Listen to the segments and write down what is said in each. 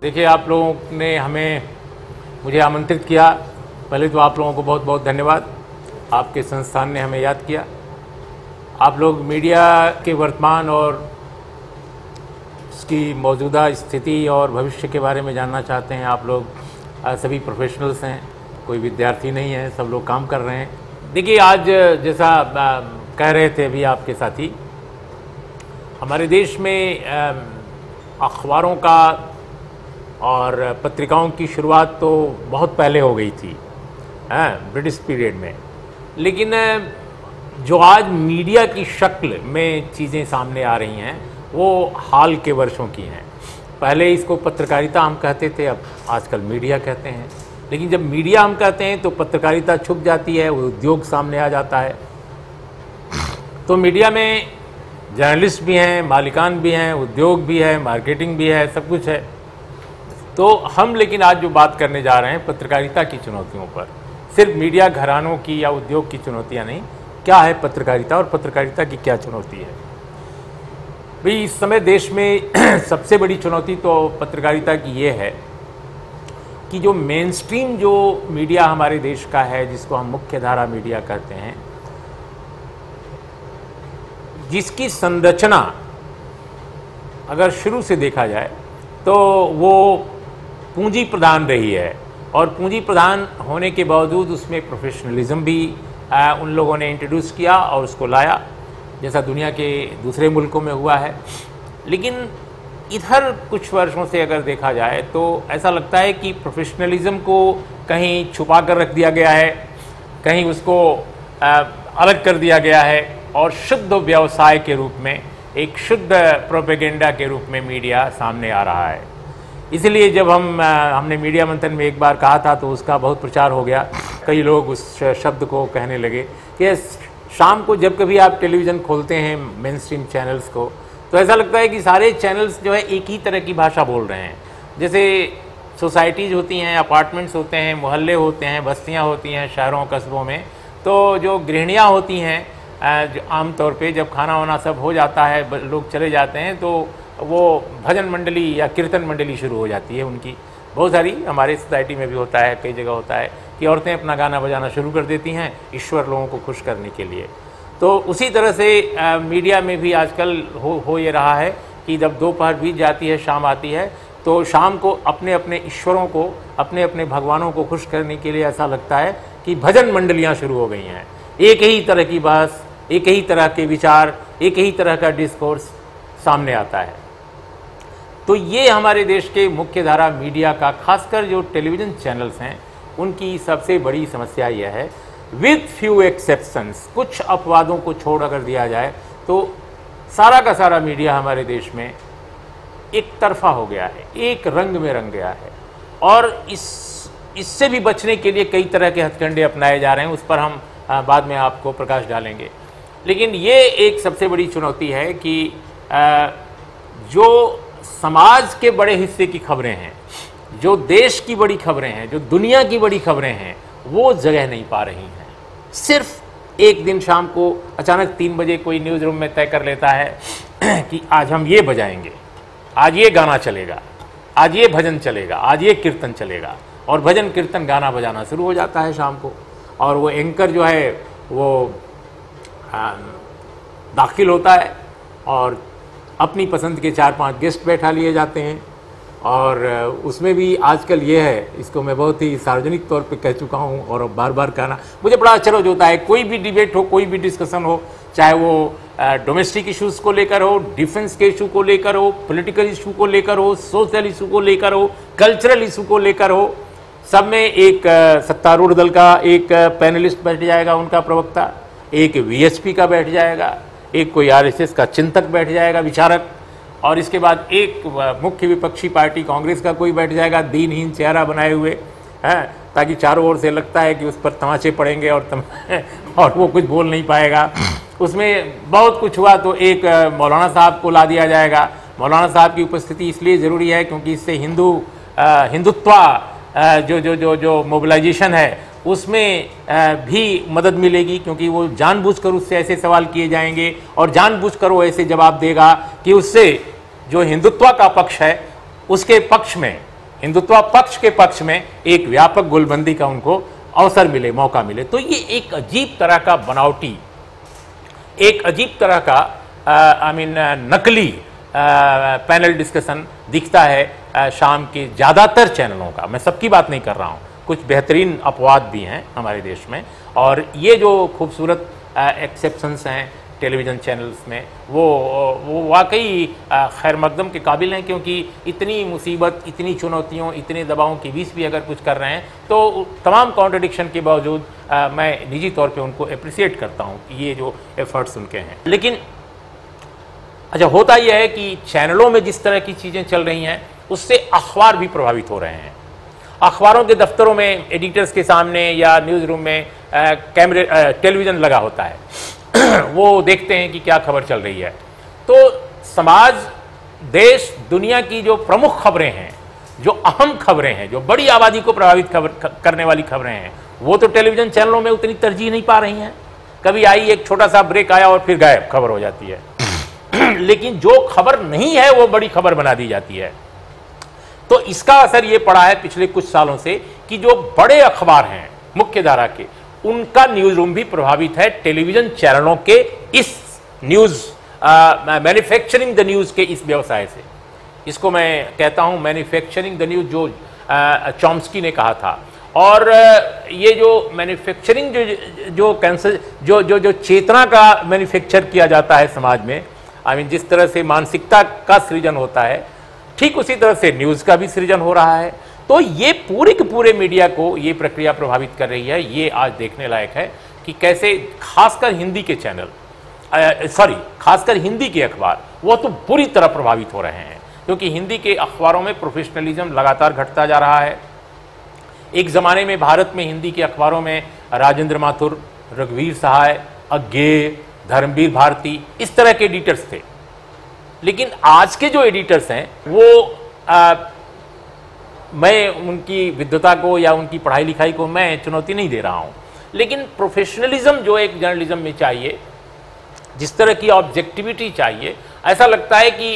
देखिए, आप लोगों ने मुझे आमंत्रित किया। पहले तो आप लोगों को बहुत बहुत धन्यवाद। आपके संस्थान ने हमें याद किया। आप लोग मीडिया के वर्तमान और उसकी मौजूदा स्थिति और भविष्य के बारे में जानना चाहते हैं। आप लोग सभी प्रोफेशनल्स हैं, कोई विद्यार्थी नहीं है, सब लोग काम कर रहे हैं। देखिए, आज जैसा कह रहे थे अभी आपके साथी, हमारे देश में अखबारों का और पत्रिकाओं की शुरुआत तो बहुत पहले हो गई थी, ब्रिटिश पीरियड में। लेकिन जो आज मीडिया की शक्ल में चीज़ें सामने आ रही हैं वो हाल के वर्षों की हैं। पहले इसको पत्रकारिता हम कहते थे, अब आजकल मीडिया कहते हैं। लेकिन जब मीडिया हम कहते हैं तो पत्रकारिता छुप जाती है, वो उद्योग सामने आ जाता है। तो मीडिया में जर्नलिस्ट भी हैं, मालिकान भी हैं, उद्योग भी है, मार्केटिंग भी है, सब कुछ है। तो हम लेकिन आज जो बात करने जा रहे हैं पत्रकारिता की चुनौतियों पर, सिर्फ मीडिया घरानों की या उद्योग की चुनौतियां नहीं, क्या है पत्रकारिता और पत्रकारिता की क्या चुनौती है। भाई, इस समय देश में सबसे बड़ी चुनौती तो पत्रकारिता की ये है कि जो मेन स्ट्रीम जो मीडिया हमारे देश का है, जिसको हम मुख्य धारा मीडिया कहते हैं, जिसकी संरचना अगर शुरू से देखा जाए तो वो पूंजी प्रधान रही है। और पूंजी प्रधान होने के बावजूद उसमें प्रोफेशनलिज्म भी उन लोगों ने इंट्रोड्यूस किया और उसको लाया, जैसा दुनिया के दूसरे मुल्कों में हुआ है। लेकिन इधर कुछ वर्षों से अगर देखा जाए तो ऐसा लगता है कि प्रोफेशनलिज्म को कहीं छुपा कर रख दिया गया है, कहीं उसको अलग कर दिया गया है और शुद्ध व्यवसाय के रूप में, एक शुद्ध प्रोपेगेंडा के रूप में मीडिया सामने आ रहा है। इसलिए जब हमने मीडिया मंथन में एक बार कहा था तो उसका बहुत प्रचार हो गया। कई लोग उस शब्द को कहने लगे कि शाम को जब कभी आप टेलीविज़न खोलते हैं मेन स्ट्रीम चैनल्स को, तो ऐसा लगता है कि सारे चैनल्स जो है एक ही तरह की भाषा बोल रहे हैं। जैसे सोसाइटीज़ होती हैं, अपार्टमेंट्स होते हैं, मोहल्ले होते हैं, बस्तियाँ होती हैं शहरों कस्बों में, तो जो गृहिणियाँ होती हैं, आम तौर पे जब खाना वाना सब हो जाता है, लोग चले जाते हैं, तो वो भजन मंडली या कीर्तन मंडली शुरू हो जाती है उनकी। बहुत सारी हमारे सोसाइटी में भी होता है, कई जगह होता है कि औरतें अपना गाना बजाना शुरू कर देती हैं ईश्वर लोगों को खुश करने के लिए। तो उसी तरह से मीडिया में भी आजकल हो ये रहा है कि जब दोपहर बीत जाती है, शाम आती है, तो शाम को अपने अपने ईश्वरों को, अपने अपने भगवानों को खुश करने के लिए ऐसा लगता है कि भजन मंडलियाँ शुरू हो गई हैं। एक ही तरह की बहस, एक ही तरह के विचार, एक ही तरह का डिस्कोर्स सामने आता है। तो ये हमारे देश के मुख्य धारा मीडिया का, खासकर जो टेलीविज़न चैनल्स हैं, उनकी सबसे बड़ी समस्या यह है, विद फ्यू एक्सेप्शंस, कुछ अपवादों को छोड़ अगर दिया जाए तो सारा का सारा मीडिया हमारे देश में एक तरफा हो गया है, एक रंग में रंग गया है। और इससे भी बचने के लिए कई तरह के हथकंडे अपनाए जा रहे हैं, उस पर हम बाद में आपको प्रकाश डालेंगे। लेकिन ये एक सबसे बड़ी चुनौती है कि जो समाज के बड़े हिस्से की खबरें हैं, जो देश की बड़ी खबरें हैं, जो दुनिया की बड़ी खबरें हैं, वो जगह नहीं पा रही हैं। सिर्फ एक दिन शाम को अचानक 3 बजे कोई न्यूज़ रूम में तय कर लेता है कि आज हम ये बजाएंगे, आज ये गाना चलेगा, आज ये भजन चलेगा, आज ये कीर्तन चलेगा, और भजन कीर्तन गाना बजाना शुरू हो जाता है शाम को। और वो एंकर जो है वो दाखिल होता है और अपनी पसंद के 4-5 गेस्ट बैठा लिए जाते हैं। और उसमें भी आजकल ये है, इसको मैं बहुत ही सार्वजनिक तौर पे कह चुका हूँ और बार बार कहना मुझे बड़ा अचरज होता है, कोई भी डिबेट हो, कोई भी डिस्कशन हो, चाहे वो डोमेस्टिक इश्यूज़ को लेकर हो, डिफेंस के इशू को लेकर हो, पॉलिटिकल इशू को लेकर हो, सोशल इशू को लेकर हो, कल्चरल इशू को लेकर हो, सब में एक सत्तारूढ़ दल का एक पैनलिस्ट बैठ जाएगा, उनका प्रवक्ता, एक वीएचपी का बैठ जाएगा, एक कोई आरएसएस का चिंतक बैठ जाएगा, विचारक, और इसके बाद एक मुख्य विपक्षी पार्टी कांग्रेस का कोई बैठ जाएगा, दीनहीन चेहरा बनाए हुए, हैं, ताकि चारों ओर से लगता है कि उस पर तमाचे पड़ेंगे और वो कुछ बोल नहीं पाएगा। उसमें बहुत कुछ हुआ तो एक मौलाना साहब को ला दिया जाएगा। मौलाना साहब की उपस्थिति इसलिए ज़रूरी है क्योंकि इससे हिंदुत्व जो मोबिलाइजेशन है उसमें भी मदद मिलेगी, क्योंकि वो जानबूझकर उससे ऐसे सवाल किए जाएंगे और जानबूझकर वो ऐसे जवाब देगा कि उससे जो हिंदुत्व का पक्ष है उसके पक्ष में हिंदुत्व पक्ष के पक्ष में एक व्यापक गोलबंदी का उनको अवसर मिले, मौका मिले। तो ये एक अजीब तरह का बनावटी, एक अजीब तरह का नकली पैनल डिस्कशन दिखता है शाम के ज़्यादातर चैनलों का। मैं सबकी बात नहीं कर रहा हूँ, कुछ बेहतरीन अपवाद भी हैं हमारे देश में, और ये जो खूबसूरत एक्सेप्शंस हैं टेलीविज़न चैनल्स में, वो वाकई खैर मकदम के काबिल हैं, क्योंकि इतनी मुसीबत, इतनी चुनौतियों, इतने दबावों के बीच भी अगर कुछ कर रहे हैं तो तमाम कॉन्ट्रडिक्शन के बावजूद मैं निजी तौर पे उनको अप्रिसिएट करता हूँ ये जो एफर्ट्स उनके हैं। लेकिन अच्छा, होता यह है कि चैनलों में जिस तरह की चीज़ें चल रही हैं उससे अखबार भी प्रभावित हो रहे हैं। अखबारों के दफ्तरों में एडिटर्स के सामने या न्यूज़ रूम में कैमरे टेलीविज़न लगा होता है वो देखते हैं कि क्या खबर चल रही है। तो समाज, देश, दुनिया की जो प्रमुख खबरें हैं, जो अहम खबरें हैं, जो बड़ी आबादी को प्रभावित करने वाली खबरें हैं, वो तो टेलीविज़न चैनलों में उतनी तरजीह नहीं पा रही हैं। कभी आई, एक छोटा सा ब्रेक आया और फिर गायब खबर हो जाती है लेकिन जो खबर नहीं है वो बड़ी खबर बना दी जाती है। तो इसका असर ये पड़ा है पिछले कुछ सालों से कि जो बड़े अखबार हैं मुख्य धारा के, उनका न्यूज़ रूम भी प्रभावित है टेलीविज़न चैनलों के इस न्यूज़ मैन्युफैक्चरिंग द न्यूज़ के इस व्यवसाय से। इसको मैं कहता हूँ मैन्युफैक्चरिंग द न्यूज़, जो चॉम्स्की ने कहा था। और ये जो मैन्युफैक्चरिंग जो कैंसर जो चेतना का मैन्युफैक्चर किया जाता है समाज में, जिस तरह से मानसिकता का सृजन होता है, ठीक उसी तरह से न्यूज़ का भी सृजन हो रहा है। तो ये पूरे के पूरे मीडिया को ये प्रक्रिया प्रभावित कर रही है। ये आज देखने लायक है कि कैसे खासकर हिंदी के चैनल, खासकर हिंदी के अखबार, वो तो बुरी तरह प्रभावित हो रहे हैं, क्योंकि हिंदी के अखबारों में प्रोफेशनलिज्म लगातार घटता जा रहा है। एक ज़माने में भारत में हिंदी के अखबारों में राजेंद्र माथुर, रघुवीर सहाय, अज्ञेय, धर्मवीर भारती, इस तरह के एडिटर्स थे। लेकिन आज के जो एडिटर्स हैं वो मैं उनकी विद्वता को या उनकी पढ़ाई लिखाई को मैं चुनौती नहीं दे रहा हूं, लेकिन प्रोफेशनलिज्म जो एक जर्नलिज्म में चाहिए, जिस तरह की ऑब्जेक्टिविटी चाहिए, ऐसा लगता है कि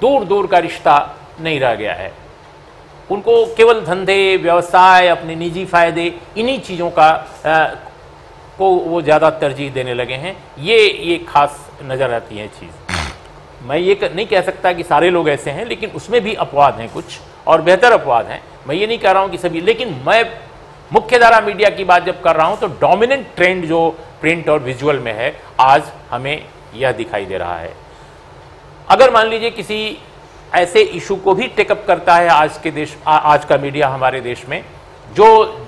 दूर दूर का रिश्ता नहीं रह गया है। उनको केवल धंधे, व्यवसाय, अपने निजी फायदे, इन्हीं चीज़ों का को वो ज़्यादा तरजीह देने लगे हैं। ये खास नज़र आती है चीज़। मैं ये नहीं कह सकता कि सारे लोग ऐसे हैं, लेकिन उसमें भी अपवाद हैं कुछ, और बेहतर अपवाद हैं। मैं ये नहीं कह रहा हूँ कि सभी, लेकिन मैं मुख्यधारा मीडिया की बात जब कर रहा हूँ तो डोमिनेंट ट्रेंड जो प्रिंट और विजुअल में है, आज हमें यह दिखाई दे रहा है। अगर मान लीजिए किसी ऐसे इशू को भी टेकअप करता है आज का मीडिया हमारे देश में, जो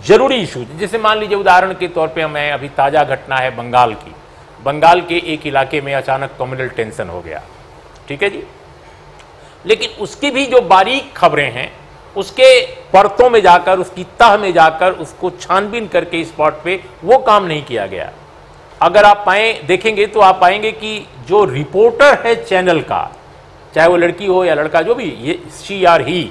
जरूरी इशू, जैसे मान लीजिए उदाहरण के तौर पे मैं अभी ताज़ा घटना है बंगाल की, बंगाल के एक इलाके में अचानक कम्युनल टेंशन हो गया, ठीक है जी। लेकिन उसकी भी जो बारीक खबरें हैं, उसके परतों में जाकर, उसकी तह में जाकर, उसको छानबीन करके स्पॉट पे वो काम नहीं किया गया। अगर आप देखेंगे तो आप पाएंगे कि जो रिपोर्टर है चैनल का, चाहे वो लड़की हो या लड़का, जो भी, ये शी आर ही,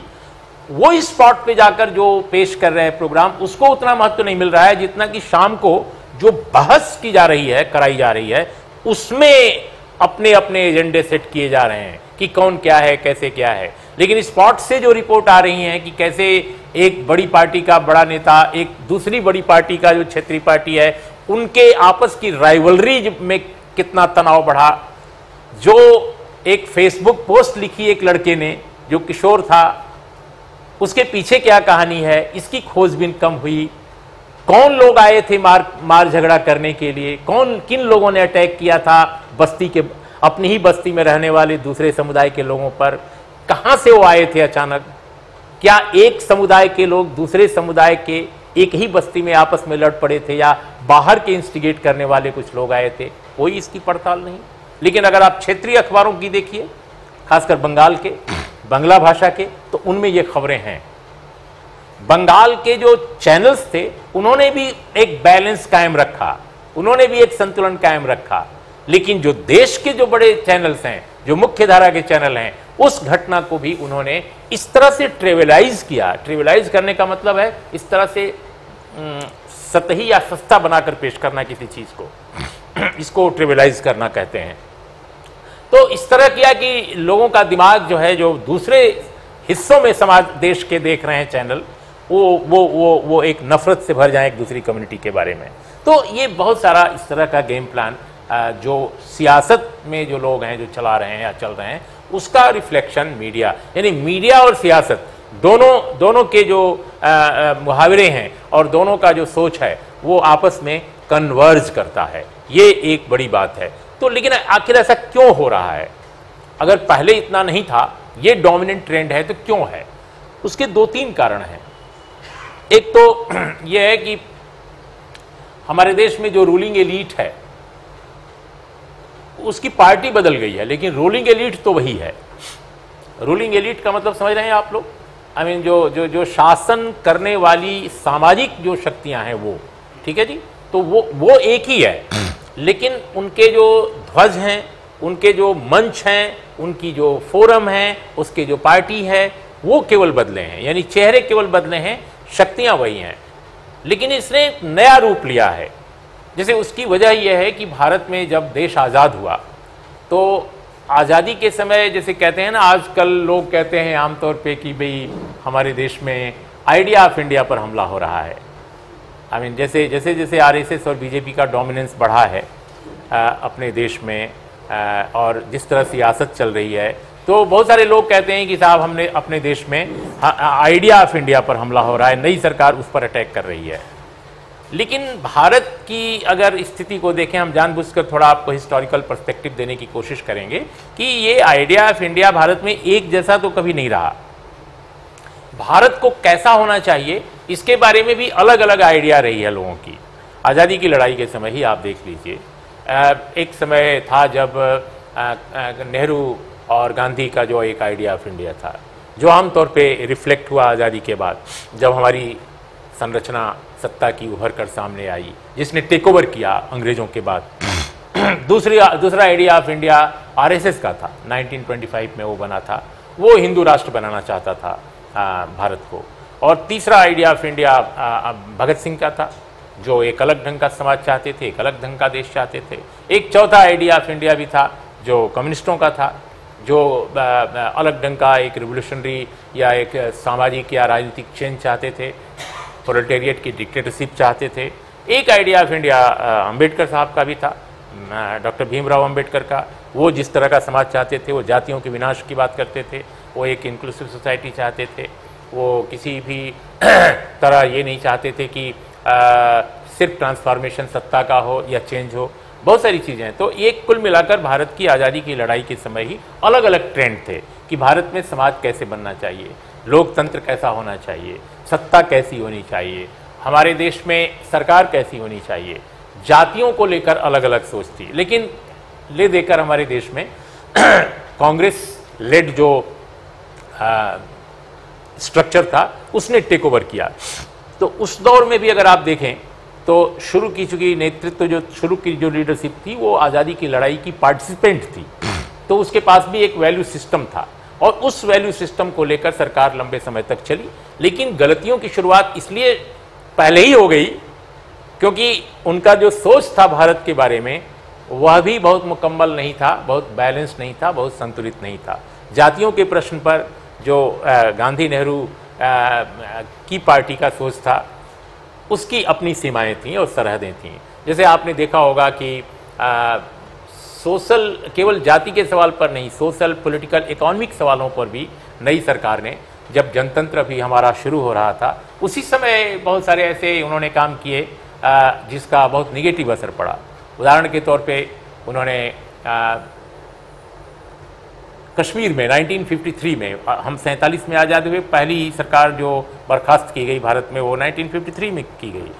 वो इस स्पॉट पे जाकर जो पेश कर रहे हैं प्रोग्राम, उसको उतना महत्व नहीं मिल रहा है जितना कि शाम को जो बहस की जा रही है, कराई जा रही है, उसमें अपने अपने एजेंडे सेट किए जा रहे हैं कि कौन क्या है, कैसे क्या है। लेकिन स्पॉट से जो रिपोर्ट आ रही हैं कि कैसे एक बड़ी पार्टी का बड़ा नेता एक दूसरी बड़ी पार्टी का जो क्षेत्रीय पार्टी है, उनके आपस की राइवलरी में कितना तनाव बढ़ा, जो एक फेसबुक पोस्ट लिखी एक लड़के ने जो किशोर था, उसके पीछे क्या कहानी है, इसकी खोजबीन कम हुई। कौन लोग आए थे मार झगड़ा करने के लिए, किन लोगों ने अटैक किया था बस्ती के, अपनी ही बस्ती में रहने वाले दूसरे समुदाय के लोगों पर, कहां से वो आए थे अचानक, क्या एक समुदाय के लोग दूसरे समुदाय के एक ही बस्ती में आपस में लड़ पड़े थे, या बाहर के इंस्टिगेट करने वाले कुछ लोग आए थे, कोई इसकी पड़ताल नहीं। लेकिन अगर आप क्षेत्रीय अखबारों की देखिए, खासकर बंगाल के, बांग्ला भाषा के, तो उनमें ये खबरें हैं। बंगाल के जो चैनल्स थे उन्होंने भी एक बैलेंस कायम रखा, उन्होंने भी एक संतुलन कायम रखा। लेकिन जो देश के जो बड़े चैनल्स हैं, जो मुख्य धारा के चैनल हैं, उस घटना को भी उन्होंने इस तरह से ट्रिविलाइज किया। ट्रिविलाइज करने का मतलब है इस तरह से सतही या सस्ता बनाकर पेश करना किसी चीज को, इसको ट्रिविलाइज करना कहते हैं। तो इस तरह किया कि लोगों का दिमाग जो है, जो दूसरे हिस्सों में समाज देश के देख रहे हैं चैनल, वो एक नफरत से भर जाए एक दूसरी कम्युनिटी के बारे में। तो ये बहुत सारा इस तरह का गेम प्लान जो सियासत में जो लोग हैं जो चला रहे हैं या चल रहे हैं, उसका रिफ्लेक्शन मीडिया, यानी मीडिया और सियासत दोनों के जो मुहावरे हैं और दोनों का जो सोच है वो आपस में कन्वर्ज करता है। ये एक बड़ी बात है। तो लेकिन आखिर ऐसा क्यों हो रहा है? अगर पहले इतना नहीं था, ये डोमिनेंट ट्रेंड है, तो क्यों है? उसके 2-3 कारण हैं। एक तो यह है कि हमारे देश में जो रूलिंग एलीट है उसकी पार्टी बदल गई है, लेकिन रूलिंग एलीट तो वही है। रूलिंग एलीट का मतलब समझ रहे हैं आप लोग? आई मीन जो शासन करने वाली सामाजिक जो शक्तियां हैं वो, ठीक है जी, तो वो एक ही है, लेकिन उनके जो ध्वज हैं, उनके जो मंच हैं, उनकी जो फोरम है, उसके जो पार्टी है, वो केवल बदले हैं, यानी चेहरे केवल बदले हैं, शक्तियां वही हैं। लेकिन इसने एक नया रूप लिया है। जैसे उसकी वजह यह है कि भारत में जब देश आज़ाद हुआ तो आज़ादी के समय, जैसे कहते हैं ना, आजकल लोग कहते हैं आमतौर पे कि भाई हमारे देश में आइडिया ऑफ इंडिया पर हमला हो रहा है। आई मीन जैसे जैसे जैसे आरएसएस और बीजेपी का डोमिनेंस बढ़ा है अपने देश में, और जिस तरह सियासत चल रही है, तो बहुत सारे लोग कहते हैं कि साहब हमने अपने देश में आइडिया ऑफ इंडिया पर हमला हो रहा है, नई सरकार उस पर अटैक कर रही है। लेकिन भारत की अगर स्थिति को देखें, हम जानबूझकर थोड़ा आपको हिस्टोरिकल पर्सपेक्टिव देने की कोशिश करेंगे कि ये आइडिया ऑफ इंडिया भारत में एक जैसा तो कभी नहीं रहा। भारत को कैसा होना चाहिए इसके बारे में भी अलग अलग आइडिया रही है लोगों की। आज़ादी की लड़ाई के समय ही आप देख लीजिए, एक समय था जब नेहरू और गांधी का जो एक आइडिया ऑफ इंडिया था, जो आमतौर पे रिफ्लेक्ट हुआ आज़ादी के बाद, जब हमारी संरचना सत्ता की उभर कर सामने आई, जिसने टेक ओवर किया अंग्रेजों के बाद। दूसरा आइडिया ऑफ इंडिया आरएसएस का था, 1925 में वो बना था, वो हिंदू राष्ट्र बनाना चाहता था भारत को। और तीसरा idea of India Bhagat Singh का था, जो एक अलग ढंग का समाज चाहते थे, एक अलग ढंग का देश चाहते थे। एक चौथा आइडिया ऑफ इंडिया भी था जो कम्युनिस्टों का था, जो अलग ढंग का एक रिवोल्यूशनरी या एक सामाजिक या राजनीतिक चेंज चाहते थे, प्रोलेटेरिएट की डिक्टेटरशिप चाहते थे। एक आइडिया ऑफ इंडिया अंबेडकर साहब का भी था, डॉक्टर भीमराव अंबेडकर का। वो जिस तरह का समाज चाहते थे, वो जातियों के विनाश की बात करते थे, वो एक इंक्लूसिव सोसाइटी चाहते थे, वो किसी भी तरह ये नहीं चाहते थे कि सिर्फ ट्रांसफॉर्मेशन सत्ता का हो या चेंज हो, बहुत सारी चीज़ें हैं। तो ये कुल मिलाकर भारत की आज़ादी की लड़ाई के समय ही अलग अलग ट्रेंड थे कि भारत में समाज कैसे बनना चाहिए, लोकतंत्र कैसा होना चाहिए, सत्ता कैसी होनी चाहिए, हमारे देश में सरकार कैसी होनी चाहिए। जातियों को लेकर अलग अलग सोच थी, लेकिन ले देकर हमारे देश में कांग्रेस लेड जो स्ट्रक्चर था उसने टेक ओवर किया। तो उस दौर में भी अगर आप देखें तो शुरू की चुकी शुरू की जो लीडरशिप थी वो आज़ादी की लड़ाई की पार्टिसिपेंट थी, तो उसके पास भी एक वैल्यू सिस्टम था और उस वैल्यू सिस्टम को लेकर सरकार लंबे समय तक चली। लेकिन गलतियों की शुरुआत इसलिए पहले ही हो गई क्योंकि उनका जो सोच था भारत के बारे में वह भी बहुत मुकम्मल नहीं था, बहुत बैलेंस नहीं था, बहुत संतुलित नहीं था। जातियों के प्रश्न पर जो गांधी नेहरू की पार्टी का सोच था उसकी अपनी सीमाएं थीं और सरहदें थीं। जैसे आपने देखा होगा कि सोशल, केवल जाति के सवाल पर नहीं, सोशल, पॉलिटिकल, इकोनॉमिक सवालों पर भी नई सरकार ने, जब जनतंत्र भी हमारा शुरू हो रहा था, उसी समय बहुत सारे ऐसे उन्होंने काम किए जिसका बहुत निगेटिव असर पड़ा। उदाहरण के तौर पे उन्होंने कश्मीर में 1953 में, हम 47 में आज़ाद हुए, पहली सरकार जो बर्खास्त की गई भारत में वो 1953 में की गई।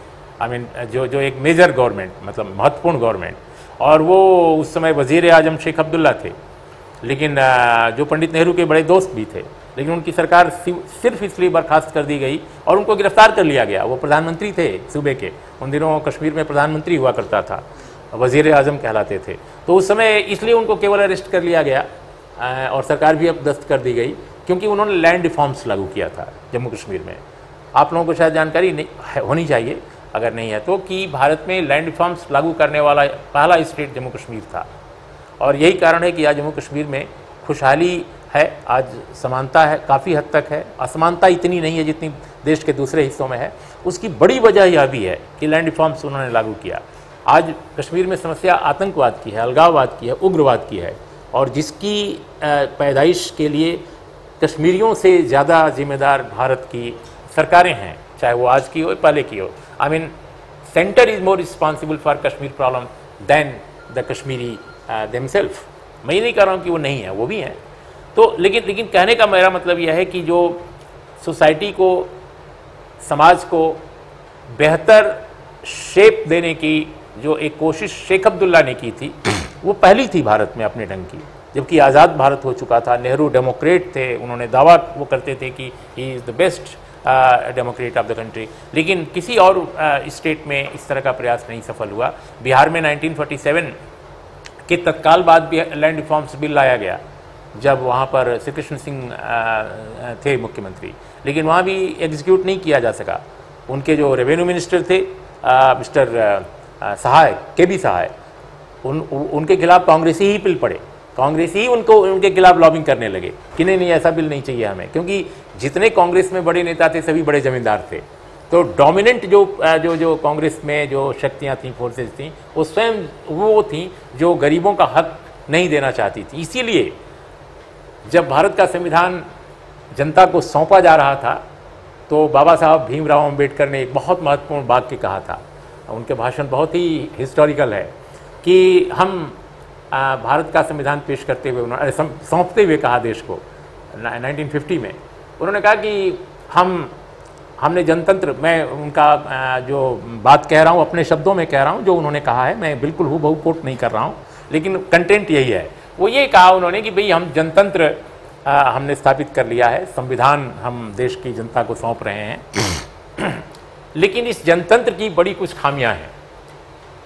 आई मीन जो एक मेजर गवर्नमेंट, मतलब महत्वपूर्ण गवर्नमेंट, और वो उस समय वज़ीर आज़म शेख अब्दुल्ला थे, लेकिन जो पंडित नेहरू के बड़े दोस्त भी थे, लेकिन उनकी सरकार सिर्फ इसलिए बर्खास्त कर दी गई और उनको गिरफ्तार कर लिया गया। वो प्रधानमंत्री थे सूबे के, उन दिनों कश्मीर में प्रधानमंत्री हुआ करता था, वज़ीर आज़म कहलाते थे। तो उस समय इसलिए उनको केवल अरेस्ट कर लिया गया और सरकार भी अब दस्त कर दी गई क्योंकि उन्होंने लैंड रिफॉर्म्स लागू किया था जम्मू कश्मीर में। आप लोगों को शायद जानकारी नहीं होनी चाहिए, अगर नहीं है तो, कि भारत में लैंड रिफॉर्म्स लागू करने वाला पहला स्टेट जम्मू कश्मीर था। और यही कारण है कि आज जम्मू कश्मीर में खुशहाली है, आज समानता है, काफ़ी हद तक है, असमानता इतनी नहीं है जितनी देश के दूसरे हिस्सों में है। उसकी बड़ी वजह यह भी है कि लैंड रिफॉर्म्स उन्होंने लागू किया। आज कश्मीर में समस्या आतंकवाद की है, अलगाववाद की है, उग्रवाद की है, और जिसकी पैदाइश के लिए कश्मीरियों से ज़्यादा जिम्मेदार भारत की सरकारें हैं, चाहे वो आज की हो पहले की हो। I mean centre is more responsible for Kashmir problem than the Kashmiri themselves. मैं ये नहीं कह रहा हूँ कि वो नहीं है, वो भी हैं। तो लेकिन कहने का मेरा मतलब यह है कि जो सोसाइटी को, समाज को बेहतर शेप देने की जो एक कोशिश शेख अब्दुल्ला ने की थी, वो पहली थी भारत में अपने ढंग की। जबकि आज़ाद भारत हो चुका था, नेहरू डेमोक्रेट थे, उन्होंने दावा वो करते थे कि he is the best Democrat of the country, लेकिन किसी और स्टेट में इस तरह का प्रयास नहीं सफल हुआ। बिहार में 1947 के तत्काल बाद भी लैंड रिफॉर्म्स बिल लाया गया, जब वहाँ पर श्री कृष्ण सिंह थे मुख्यमंत्री, लेकिन वहाँ भी एग्जीक्यूट नहीं किया जा सका। उनके जो रेवेन्यू मिनिस्टर थे मिस्टर सहाय, KB सहाय, उनके खिलाफ कांग्रेसी ही बिल पड़े, कांग्रेसी ही उनके खिलाफ लॉबिंग करने लगे कि नहीं ऐसा बिल नहीं चाहिए हमें, क्योंकि जितने कांग्रेस में बड़े नेता थे सभी बड़े जमींदार थे। तो डोमिनेंट जो कांग्रेस में जो शक्तियाँ थीं, फोर्सेज थीं, वो स्वयं वो थीं जो गरीबों का हक नहीं देना चाहती थी। इसीलिए जब भारत का संविधान जनता को सौंपा जा रहा था, तो बाबा साहब भीमराव अंबेडकर ने एक बहुत महत्वपूर्ण वाक्य कहा था, उनके भाषण बहुत ही हिस्टोरिकल है, कि हम भारत का संविधान पेश करते हुए उन्होंने सौंपते हुए कहा देश को 1950 में, उन्होंने कहा कि हमने जनतंत्र, मैं उनका जो बात कह रहा हूँ अपने शब्दों में कह रहा हूँ, जो उन्होंने कहा है, मैं बिल्कुल हूबहू कोट नहीं कर रहा हूँ, लेकिन कंटेंट यही है। वो ये कहा उन्होंने कि भाई हम जनतंत्र हमने स्थापित कर लिया है, संविधान हम देश की जनता को सौंप रहे हैं, लेकिन इस जनतंत्र की बड़ी कुछ खामियां हैं।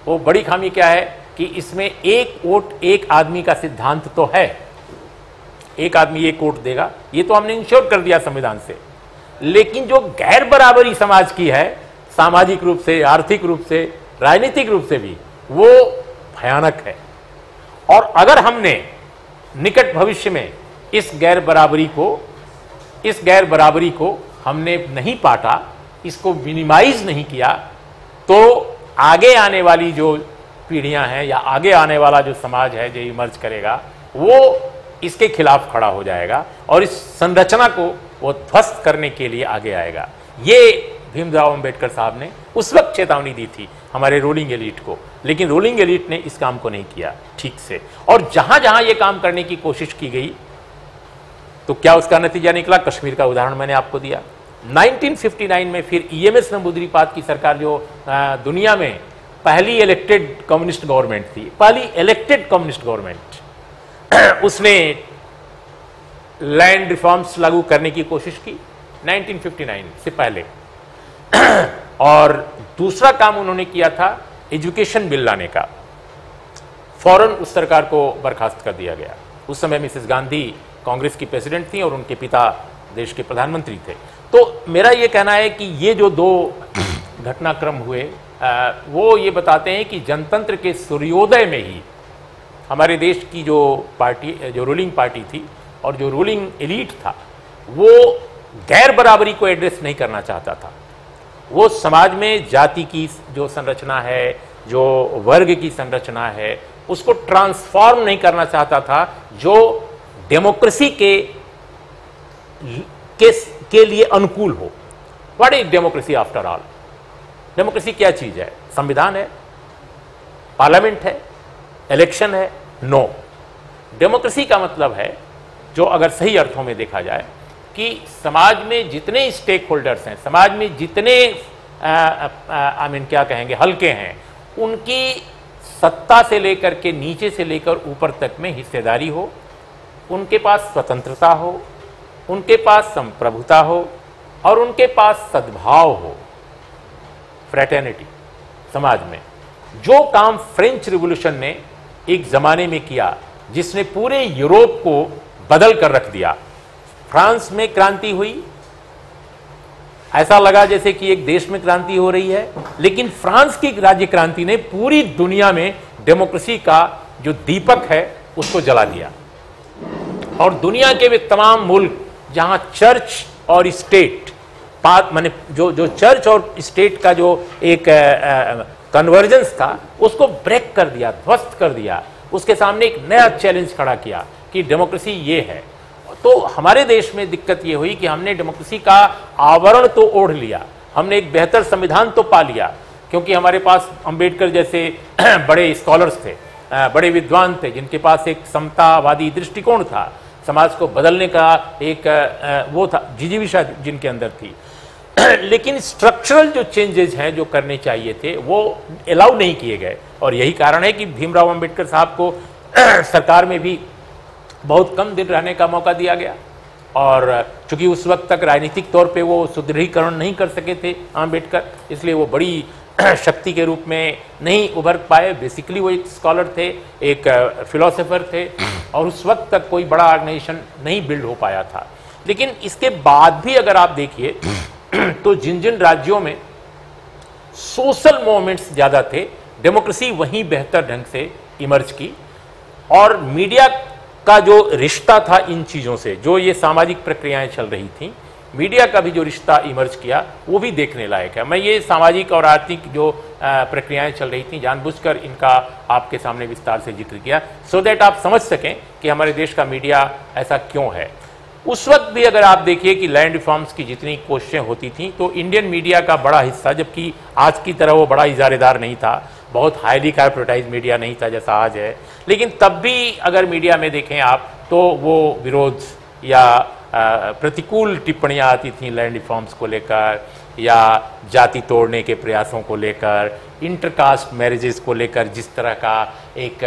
वो बड़ी खामी क्या है कि इसमें एक वोट एक आदमी का सिद्धांत तो है, एक आदमी एक वोट देगा, ये तो हमने इंश्योर कर दिया संविधान से, लेकिन जो गैर बराबरी समाज की है, सामाजिक रूप से, आर्थिक रूप से, राजनीतिक रूप से भी, वो भयानक है। और अगर हमने निकट भविष्य में इस गैर बराबरी को हमने नहीं पाटा, इसको मिनिमाइज नहीं किया, तो आगे आने वाली जो पीढ़ियां हैं या आगे आने वाला जो समाज है जो इमर्ज करेगा, वो इसके खिलाफ खड़ा हो जाएगा और इस संरचना को वो ध्वस्त करने के लिए आगे आएगा। ये भीमराव अंबेडकर साहब ने उस वक्त चेतावनी दी थी हमारे रूलिंग एलीट को, लेकिन रूलिंग एलीट ने इस काम को नहीं किया ठीक से। और जहां जहां ये काम करने की कोशिश की गई, तो क्या उसका नतीजा निकला? कश्मीर का उदाहरण मैंने आपको दिया। 1959 में फिर EMS नंबूदरीपाद की सरकार, जो दुनिया में पहली इलेक्टेड कम्युनिस्ट गवर्नमेंट थी, पहली इलेक्टेड कम्युनिस्ट गवर्नमेंट, उसने लैंड रिफॉर्म्स लागू करने की कोशिश की 1959 से पहले। और दूसरा काम उन्होंने किया था एजुकेशन बिल लाने का। फौरन उस सरकार को बर्खास्त कर दिया गया। उस समय मिसेस गांधी कांग्रेस की प्रेसिडेंट थी और उनके पिता देश के प्रधानमंत्री थे। तो मेरा ये कहना है कि ये जो दो घटनाक्रम हुए, वो ये बताते हैं कि जनतंत्र के सूर्योदय में ही हमारे देश की जो पार्टी, जो रूलिंग पार्टी थी और जो रूलिंग एलीट था, वो गैर बराबरी को एड्रेस नहीं करना चाहता था। वो समाज में जाति की जो संरचना है, जो वर्ग की संरचना है, उसको ट्रांसफॉर्म नहीं करना चाहता था, जो डेमोक्रेसी के लिए अनुकूल हो। What is democracy after all? Democracy क्या चीज है? संविधान है, पार्लियामेंट है, इलेक्शन है? नो। डेमोक्रेसी का मतलब है, जो अगर सही अर्थों में देखा जाए, कि समाज में जितने स्टेक होल्डर्स हैं, समाज में जितने क्या कहेंगे, हल्के हैं, उनकी सत्ता से लेकर के नीचे से लेकर ऊपर तक में हिस्सेदारी हो, उनके पास स्वतंत्रता हो, उनके पास संप्रभुता हो और उनके पास सद्भाव हो, फ्रेटर्निटी समाज में। जो काम फ्रेंच रिवॉल्यूशन ने एक जमाने में किया, जिसने पूरे यूरोप को बदल कर रख दिया। फ्रांस में क्रांति हुई, ऐसा लगा जैसे कि एक देश में क्रांति हो रही है, लेकिन फ्रांस की राज्य क्रांति ने पूरी दुनिया में डेमोक्रेसी का जो दीपक है उसको जला दिया। और दुनिया के वे तमाम मुल्क जहां चर्च और स्टेट माने जो चर्च और स्टेट का जो एक कन्वर्जेंस था उसको ब्रेक कर दिया, ध्वस्त कर दिया, उसके सामने एक नया चैलेंज खड़ा किया कि डेमोक्रेसी ये है। तो हमारे देश में दिक्कत ये हुई कि हमने डेमोक्रेसी का आवरण तो ओढ़ लिया, हमने एक बेहतर संविधान तो पा लिया, क्योंकि हमारे पास अंबेडकर जैसे बड़े स्कॉलर्स थे, बड़े विद्वान थे, जिनके पास एक समतावादी दृष्टिकोण था, समाज को बदलने का एक वो था, जिजीविषा जिनके अंदर थी। लेकिन स्ट्रक्चरल जो चेंजेस हैं जो करने चाहिए थे वो अलाउ नहीं किए गए, और यही कारण है कि भीमराव अंबेडकर साहब को सरकार में भी बहुत कम दिन रहने का मौका दिया गया, और चूंकि उस वक्त तक राजनीतिक तौर पे वो सुदृढ़ीकरण नहीं कर सके थे अंबेडकर, इसलिए वो बड़ी शक्ति के रूप में नहीं उभर पाए। बेसिकली वो एक स्कॉलर थे, एक फिलोसोफर थे, और उस वक्त तक कोई बड़ा ऑर्गेनाइजेशन नहीं बिल्ड हो पाया था। लेकिन इसके बाद भी अगर आप देखिए तो जिन जिन राज्यों में सोशल मूवमेंट्स ज़्यादा थे, डेमोक्रेसी वहीं बेहतर ढंग से इमर्ज की, और मीडिया का जो रिश्ता था इन चीज़ों से, जो ये सामाजिक प्रक्रियाएं चल रही थी, मीडिया का भी जो रिश्ता इमर्ज किया वो भी देखने लायक है। मैं ये सामाजिक और आर्थिक जो प्रक्रियाएं चल रही थी जानबूझकर इनका आपके सामने विस्तार से जिक्र किया, सो दैट आप समझ सकें कि हमारे देश का मीडिया ऐसा क्यों है। उस वक्त भी अगर आप देखिए कि लैंड रिफॉर्म्स की जितनी कोशिशें होती थीं तो इंडियन मीडिया का बड़ा हिस्सा, जबकि आज की तरह वो बड़ा इजारेदार नहीं था, बहुत हाईली कॉर्पोरेटाइज मीडिया नहीं था जैसा आज है, लेकिन तब भी अगर मीडिया में देखें आप तो वो विरोध या प्रतिकूल टिप्पणियां आती थीं लैंड रिफॉर्म्स को लेकर, या जाति तोड़ने के प्रयासों को लेकर, इंटरकास्ट मैरिजेस को लेकर जिस तरह का एक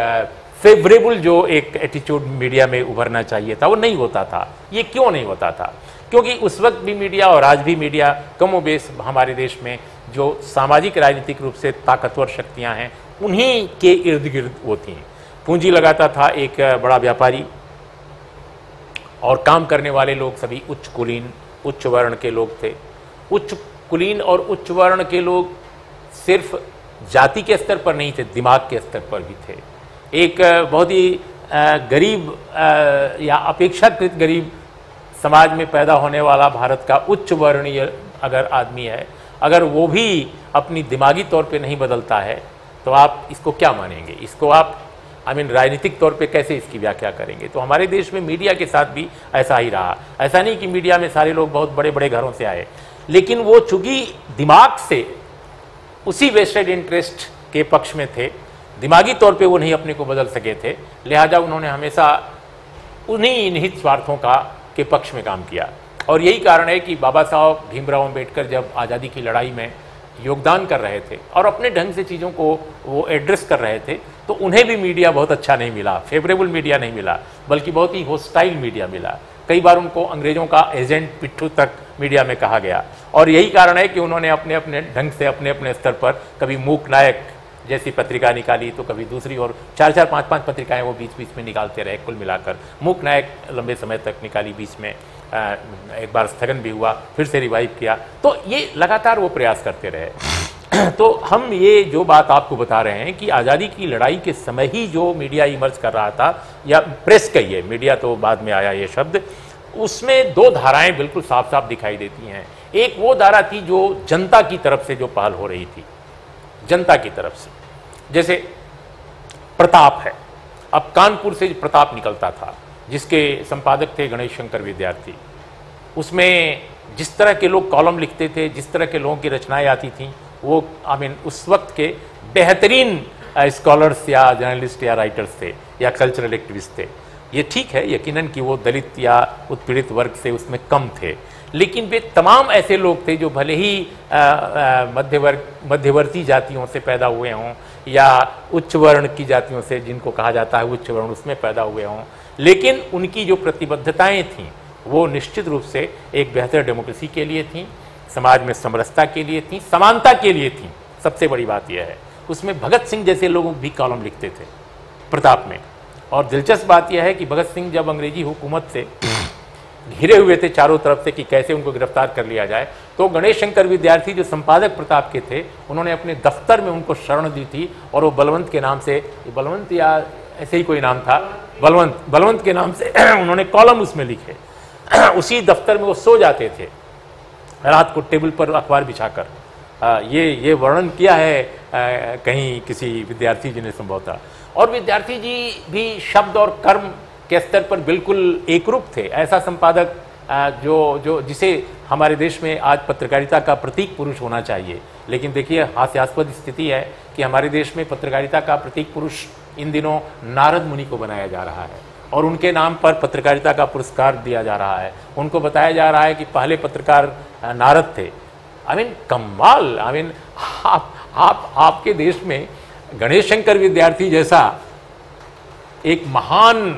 फेवरेबल जो एक एटीट्यूड मीडिया में उभरना चाहिए था वो नहीं होता था। ये क्यों नहीं होता था? क्योंकि उस वक्त भी मीडिया और आज भी मीडिया कमोबेश हमारे देश में जो सामाजिक राजनीतिक रूप से ताकतवर शक्तियां हैं उन्हीं के इर्द गिर्द वो थी। पूंजी लगाता था एक बड़ा व्यापारी, और काम करने वाले लोग सभी उच्च कुलीन उच्च वर्ण के लोग थे। उच्च कुलीन और उच्च वर्ण के लोग सिर्फ जाति के स्तर पर नहीं थे, दिमाग के स्तर पर भी थे। एक बहुत ही गरीब या अपेक्षाकृत गरीब समाज में पैदा होने वाला भारत का उच्च वर्णीय अगर आदमी है, अगर वो भी अपनी दिमागी तौर पे नहीं बदलता है तो आप इसको क्या मानेंगे? इसको आप राजनीतिक तौर पे कैसे इसकी व्याख्या करेंगे? तो हमारे देश में मीडिया के साथ भी ऐसा ही रहा। ऐसा नहीं कि मीडिया में सारे लोग बहुत बड़े बड़े घरों से आए, लेकिन वो चूंकि दिमाग से उसी वेस्टेड इंटरेस्ट के पक्ष में थे, दिमागी तौर पे वो नहीं अपने को बदल सके थे, लिहाजा उन्होंने हमेशा उन्हीं निहित स्वार्थों के पक्ष में काम किया। और यही कारण है कि बाबा साहब भीमराव अंबेडकर जब आज़ादी की लड़ाई में योगदान कर रहे थे और अपने ढंग से चीज़ों को वो एड्रेस कर रहे थे, तो उन्हें भी मीडिया बहुत अच्छा नहीं मिला, फेवरेबल मीडिया नहीं मिला, बल्कि बहुत ही होस्टाइल मीडिया मिला। कई बार उनको अंग्रेज़ों का एजेंट पिट्ठू तक मीडिया में कहा गया, और यही कारण है कि उन्होंने अपने अपने ढंग से अपने अपने स्तर पर कभी मूक नायक जैसी पत्रिका निकाली तो कभी दूसरी, और 4-4, 5-5 पत्रिकाएं वो बीच बीच में निकालते रहे। कुल मिलाकर मूक नायक लंबे समय तक निकाली, बीच में एक बार स्थगन भी हुआ, फिर से रिवाइव किया, तो ये लगातार वो प्रयास करते रहे। तो हम ये जो बात आपको बता रहे हैं कि आज़ादी की लड़ाई के समय ही जो मीडिया इमर्ज कर रहा था, या प्रेस कहिए, मीडिया तो बाद में आया ये शब्द, उसमें दो धाराएं बिल्कुल साफ साफ दिखाई देती हैं। एक वो धारा थी जो जनता की तरफ से जो पहल हो रही थी, जनता की तरफ से, जैसे प्रताप है। अब कानपुर से प्रताप निकलता था जिसके संपादक थे गणेश शंकर विद्यार्थी। उसमें जिस तरह के लोग कॉलम लिखते थे, जिस तरह के लोगों की रचनाएं आती थीं, वो उस वक्त के बेहतरीन स्कॉलर्स या जर्नलिस्ट या राइटर्स थे या कल्चरल एक्टिविस्ट थे। ये ठीक है यकीनन कि वो दलित या उत्पीड़ित वर्ग से उसमें कम थे, लेकिन वे तमाम ऐसे लोग थे जो भले ही मध्यवर्ती जातियों से पैदा हुए हों या उच्च वर्ण की जातियों से, जिनको कहा जाता है उच्च वर्ण, उसमें पैदा हुए हों, लेकिन उनकी जो प्रतिबद्धताएं थीं वो निश्चित रूप से एक बेहतर डेमोक्रेसी के लिए थीं, समाज में समरसता के लिए थीं, समानता के लिए थीं। सबसे बड़ी बात यह है, उसमें भगत सिंह जैसे लोग भी कॉलम लिखते थे प्रताप में। और दिलचस्प बात यह है कि भगत सिंह जब अंग्रेजी हुकूमत से घिरे हुए थे चारों तरफ से कि कैसे उनको गिरफ्तार कर लिया जाए, तो गणेश शंकर विद्यार्थी जो संपादक प्रताप के थे, उन्होंने अपने दफ्तर में उनको शरण दी थी, और वो बलवंत के नाम से, बलवंत या ऐसे ही कोई नाम था, बलवंत के नाम से उन्होंने कॉलम उसमें लिखे। उसी दफ्तर में वो सो जाते थे रात को टेबल पर अखबार बिछाकर। ये वर्णन किया है कहीं किसी विद्यार्थी जी ने संभवतः। और विद्यार्थी जी भी शब्द और कर्म के स्तर पर बिल्कुल एकरूप थे। ऐसा संपादक जो जिसे हमारे देश में आज पत्रकारिता का प्रतीक पुरुष होना चाहिए। लेकिन देखिए हास्यास्पद स्थिति है कि हमारे देश में पत्रकारिता का प्रतीक पुरुष इन दिनों नारद मुनि को बनाया जा रहा है और उनके नाम पर पत्रकारिता का पुरस्कार दिया जा रहा है। उनको बताया जा रहा है कि पहले पत्रकार नारद थे। आई मीन कमाल। आई मीन आपके देश में गणेश शंकर विद्यार्थी जैसा एक महान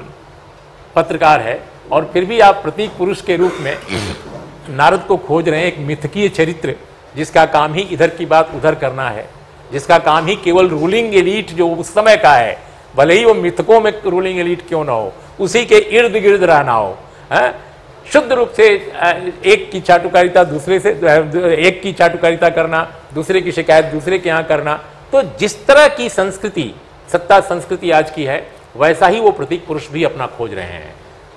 पत्रकार है और फिर भी आप प्रतीक पुरुष के रूप में नारद को खोज रहे हैं, एक मिथकीय चरित्र जिसका काम ही इधर की बात उधर करना है, जिसका काम ही केवल रूलिंग एलीट जो उस समय का है, भले ही वो मिथकों में रूलिंग एलीट क्यों ना हो, उसी के इर्द गिर्द रहना हो। शुद्ध रूप से एक की चाटुकारिता दूसरे से, एक की चाटुकारिता करना, दूसरे की शिकायत दूसरे के यहाँ करना। तो जिस तरह की संस्कृति, सत्ता संस्कृति आज की है, वैसा ही वो प्रतीक पुरुष भी अपना खोज रहे हैं।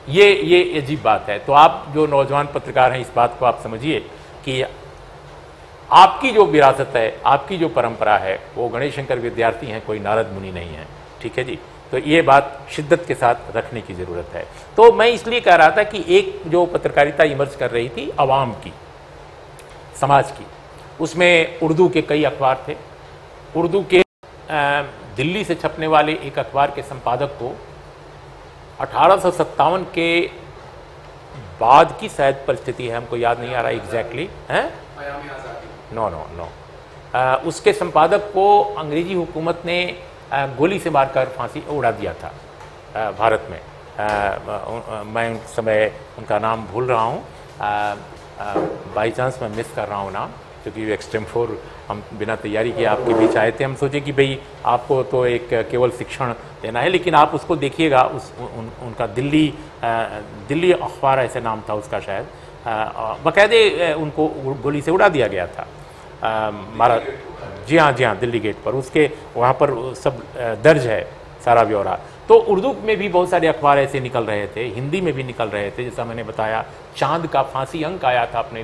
ये अजीब बात है। तो आप जो नौजवान पत्रकार हैं, इस बात को आप समझिए कि आपकी जो विरासत है, आपकी जो परंपरा है, वो गणेश शंकर विद्यार्थी हैं, कोई नारद मुनि नहीं है। ठीक है जी। तो ये बात शिद्दत के साथ रखने की ज़रूरत है। तो मैं इसलिए कह रहा था कि एक जो पत्रकारिता इमर्ज कर रही थी आवाम की, समाज की, उसमें उर्दू के कई अखबार थे। उर्दू के दिल्ली से छपने वाले एक अखबार के संपादक को 1857 के बाद की शायद परिस्थिति है, हमको याद नहीं आ रहा एग्जैक्टली है। नो उसके संपादक को अंग्रेजी हुकूमत ने गोली से मारकर फांसी उड़ा दिया था भारत में। मैं उस समय उनका नाम भूल रहा हूँ, बाई चांस मैं मिस कर रहा हूँ नाम, क्योंकि एक्सटेम्पोर हम बिना तैयारी के आपके बीच आए थे। हम सोचे कि भाई आपको तो एक केवल शिक्षण देना है, लेकिन आप उसको देखिएगा। उनका दिल्ली अखबार ऐसे नाम था उसका शायद, बाकायदे उनको गोली से उड़ा दिया गया था मारा। जी हाँ, दिल्ली गेट पर उसके वहाँ पर सब दर्ज है सारा ब्यौरा। तो उर्दू में भी बहुत सारे अखबार ऐसे निकल रहे थे, हिंदी में भी निकल रहे थे। जैसा मैंने बताया, चांद का फांसी अंक आया था अपने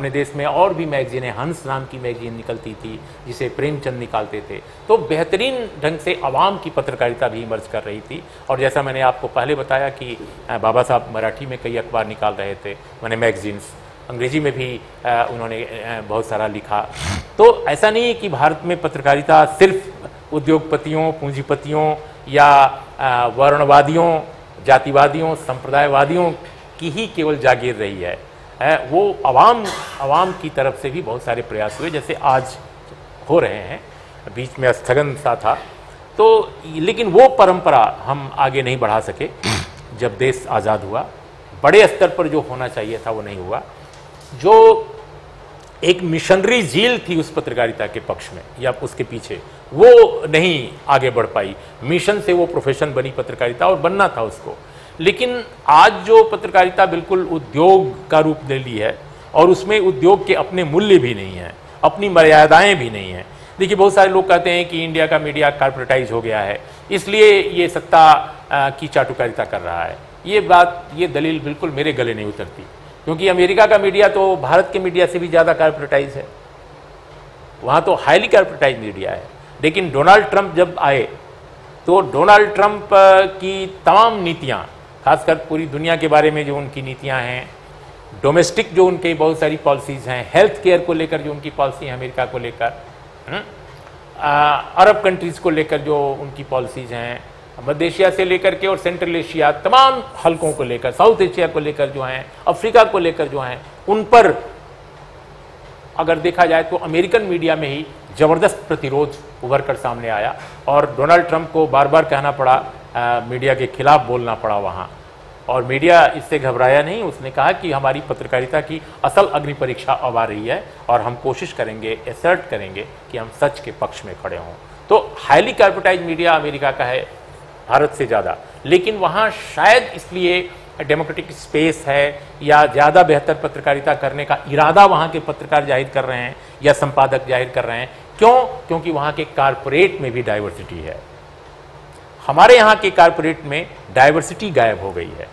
देश में और भी मैगजीनें, हंस नाम की मैगजीन निकलती थी जिसे प्रेमचंद निकालते थे। तो बेहतरीन ढंग से आवाम की पत्रकारिता भी इमर्ज कर रही थी। और जैसा मैंने आपको पहले बताया कि बाबा साहब मराठी में कई अखबार निकाल रहे थे, मैंने मैगजीन्स, अंग्रेजी में भी उन्होंने बहुत सारा लिखा। तो ऐसा नहीं है कि भारत में पत्रकारिता सिर्फ उद्योगपतियों, पूंजीपतियों या वर्णवादियों, जातिवादियों, संप्रदायवादियों की ही केवल जागीर रही है। वो आवाम की तरफ से भी बहुत सारे प्रयास हुए, जैसे आज हो रहे हैं। बीच में स्थगन सा था तो, लेकिन वो परंपरा हम आगे नहीं बढ़ा सके। जब देश आज़ाद हुआ, बड़े स्तर पर जो होना चाहिए था वो नहीं हुआ। जो एक मिशनरी झील थी उस पत्रकारिता के पक्ष में या उसके पीछे, वो नहीं आगे बढ़ पाई। मिशन से वो प्रोफेशन बनी पत्रकारिता, और बनना था उसको। लेकिन आज जो पत्रकारिता बिल्कुल उद्योग का रूप ले ली है, और उसमें उद्योग के अपने मूल्य भी नहीं हैं, अपनी मर्यादाएं भी नहीं हैं। देखिए, बहुत सारे लोग कहते हैं कि इंडिया का मीडिया कॉर्पोरेटाइज हो गया है, इसलिए ये सत्ता की चाटुकारिता कर रहा है। ये दलील बिल्कुल मेरे गले नहीं उतरती, क्योंकि अमेरिका का मीडिया तो भारत के मीडिया से भी ज़्यादा कॉर्पोरेटाइज है। वहाँ तो हाईली कॉर्पोरेटाइज मीडिया है। लेकिन डोनाल्ड ट्रंप जब आए तो डोनाल्ड ट्रंप की तमाम नीतियाँ, खासकर पूरी दुनिया के बारे में जो उनकी नीतियाँ हैं, डोमेस्टिक जो उनकी बहुत सारी पॉलिसीज़ हैं, हेल्थ केयर को लेकर जो उनकी पॉलिसी है अमेरिका को लेकर, अरब कंट्रीज़ को लेकर जो उनकी पॉलिसीज़ हैं, मध्य एशिया से लेकर के और सेंट्रल एशिया, तमाम हलकों को लेकर, साउथ एशिया को लेकर जो हैं, अफ्रीका को लेकर जो हैं, उन पर अगर देखा जाए तो अमेरिकन मीडिया में ही ज़बरदस्त प्रतिरोध उभर कर सामने आया। और डोनाल्ड ट्रंप को बार बार कहना पड़ा, मीडिया के खिलाफ बोलना पड़ा वहाँ, और मीडिया इससे घबराया नहीं। उसने कहा कि हमारी पत्रकारिता की असल अग्नि परीक्षा अब आ रही है और हम कोशिश करेंगे, एसर्ट करेंगे कि हम सच के पक्ष में खड़े हों। तो हाईली कॉर्पोरेटाइज मीडिया अमेरिका का है भारत से ज़्यादा, लेकिन वहाँ शायद इसलिए डेमोक्रेटिक स्पेस है या ज़्यादा बेहतर पत्रकारिता करने का इरादा वहाँ के पत्रकार जाहिर कर रहे हैं या संपादक जाहिर कर रहे हैं। क्यों? क्योंकि वहाँ के कारपोरेट में भी डाइवर्सिटी है। हमारे यहाँ के कारपोरेट में डाइवर्सिटी गायब हो गई है।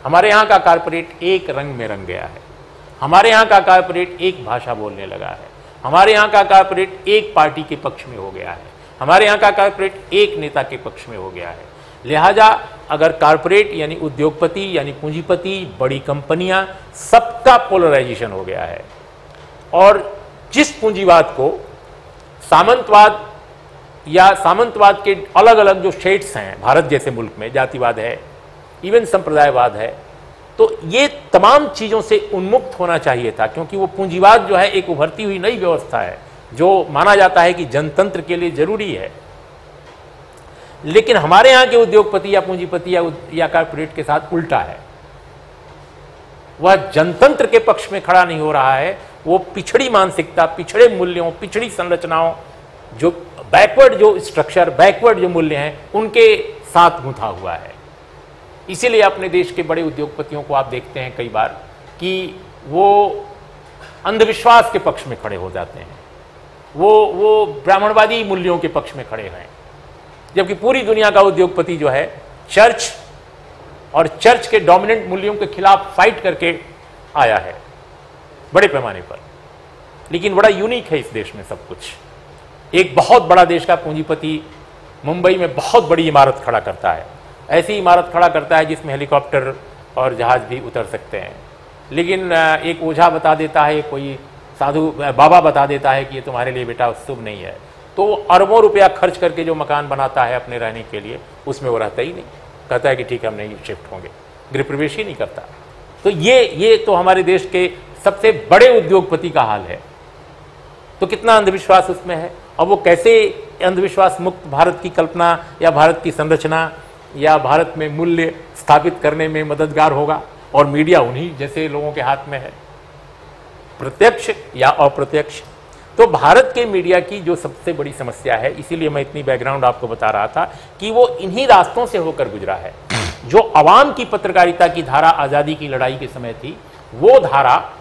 हमारे यहाँ का कारपोरेट एक रंग में रंग गया है। हमारे यहाँ का कारपोरेट एक भाषा बोलने लगा है। हमारे यहाँ का कारपोरेट एक पार्टी के पक्ष में हो गया है। हमारे यहाँ का कारपोरेट एक नेता के पक्ष में हो गया है। लिहाजा अगर कारपोरेट यानी उद्योगपति यानी पूंजीपति, बड़ी कंपनियां, सबका पोलराइजेशन हो गया है। और जिस पूंजीवाद को सामंतवाद या सामंतवाद के अलग अलग जो शेड्स हैं भारत जैसे मुल्क में, जातिवाद है, इवन संप्रदायवाद है, तो ये तमाम चीज़ों से उन्मुक्त होना चाहिए था, क्योंकि वो पूंजीवाद जो है एक उभरती हुई नई व्यवस्था है जो माना जाता है कि जनतंत्र के लिए जरूरी है। लेकिन हमारे यहाँ के उद्योगपति या पूंजीपति या कारपोरेट के साथ उल्टा है। वह जनतंत्र के पक्ष में खड़ा नहीं हो रहा है, वो पिछड़ी मानसिकता, पिछड़े मूल्यों, पिछड़ी संरचनाओं, जो बैकवर्ड जो स्ट्रक्चर, बैकवर्ड जो मूल्य हैं, उनके साथ गुंथा हुआ है। इसीलिए अपने देश के बड़े उद्योगपतियों को आप देखते हैं कई बार कि वो अंधविश्वास के पक्ष में खड़े हो जाते हैं, वो ब्राह्मणवादी मूल्यों के पक्ष में खड़े हैं, जबकि पूरी दुनिया का उद्योगपति जो है चर्च और चर्च के डोमिनेंट मूल्यों के खिलाफ फाइट करके आया है बड़े पैमाने पर। लेकिन बड़ा यूनिक है इस देश में सब कुछ। एक बहुत बड़ा देश का पूंजीपति मुंबई में बहुत बड़ी इमारत खड़ा करता है, ऐसी इमारत खड़ा करता है जिसमें हेलीकॉप्टर और जहाज भी उतर सकते हैं। लेकिन एक ओझा बता देता है, कोई साधु बाबा बता देता है कि ये तुम्हारे लिए बेटा शुभ नहीं है, तो अरबों रुपया खर्च करके जो मकान बनाता है अपने रहने के लिए, उसमें वो रहता ही नहीं, कहता है कि ठीक है हम नहीं शिफ्ट होंगे, गृह प्रवेश ही नहीं करता। तो ये तो हमारे देश के सबसे बड़े उद्योगपति का हाल है। तो कितना अंधविश्वास उसमें है। अब वो कैसे अंधविश्वास मुक्त भारत की कल्पना या भारत की संरचना या भारत में मूल्य स्थापित करने में मददगार होगा, और मीडिया उन्हीं जैसे लोगों के हाथ में है, प्रत्यक्ष या अप्रत्यक्ष। तो भारत के मीडिया की जो सबसे बड़ी समस्या है, इसीलिए मैं इतनी बैकग्राउंड आपको बता रहा था कि वो इन्हीं रास्तों से होकर गुजरा है। जो अवाम की पत्रकारिता की धारा आज़ादी की लड़ाई के समय थी, वो धारा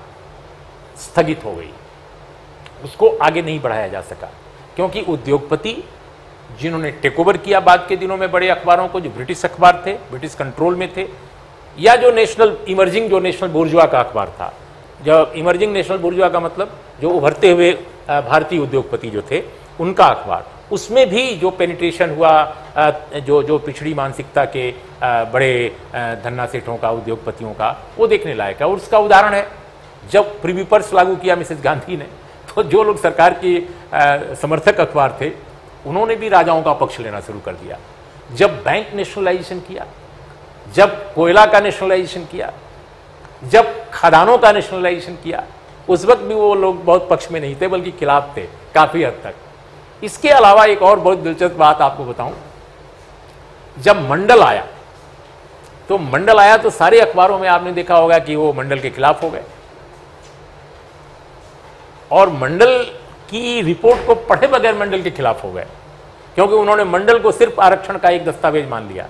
स्थगित हो गई, उसको आगे नहीं बढ़ाया जा सका, क्योंकि उद्योगपति जिन्होंने टेक ओवर किया बाद के दिनों में बड़े अखबारों को, जो ब्रिटिश अखबार थे, ब्रिटिश कंट्रोल में थे, या जो नेशनल बुर्जुआ का अखबार था। जो इमर्जिंग नेशनल बुर्जुआ का मतलब जो उभरते हुए भारतीय उद्योगपति जो थे, उनका अखबार, उसमें भी जो पेनिट्रेशन हुआ, जो पिछड़ी मानसिकता के बड़े धन्ना सेठों का, उद्योगपतियों का, वो देखने लायक है। और उसका उदाहरण है, जब प्रीव्यू पर्स लागू किया मिसेस गांधी ने, तो जो लोग सरकार के समर्थक अखबार थे, उन्होंने भी राजाओं का पक्ष लेना शुरू कर दिया। जब बैंक नेशनलाइजेशन किया, जब कोयला का नेशनलाइजेशन किया, जब खदानों का नेशनलाइजेशन किया, उस वक्त भी वो लोग बहुत पक्ष में नहीं थे, बल्कि खिलाफ थे काफी हद तक। इसके अलावा एक और बहुत दिलचस्प बात आपको बताऊं, जब मंडल आया तो सारे अखबारों में आपने देखा होगा कि वो मंडल के खिलाफ हो गए, और मंडल की रिपोर्ट को पढ़े बगैर मंडल के खिलाफ हो गए, क्योंकि उन्होंने मंडल को सिर्फ आरक्षण का एक दस्तावेज मान लिया।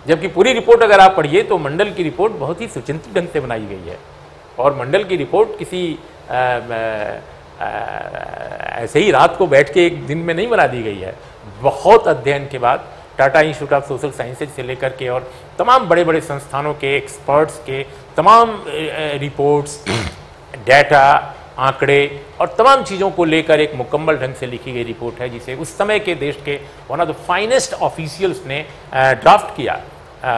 जबकि पूरी रिपोर्ट अगर आप पढ़िए तो मंडल की रिपोर्ट बहुत ही सुचिंतित ढंग से बनाई गई है, और मंडल की रिपोर्ट किसी ऐसे ही रात को बैठ के एक दिन में नहीं बना दी गई है। बहुत अध्ययन के बाद Tata institute of social sciences से लेकर के और तमाम बड़े बड़े संस्थानों के एक्सपर्ट्स के तमाम रिपोर्ट्स, डाटा, आंकड़े और तमाम चीज़ों को लेकर एक मुकम्मल ढंग से लिखी गई रिपोर्ट है, जिसे उस समय के देश के one of the finest officials ने ड्राफ्ट किया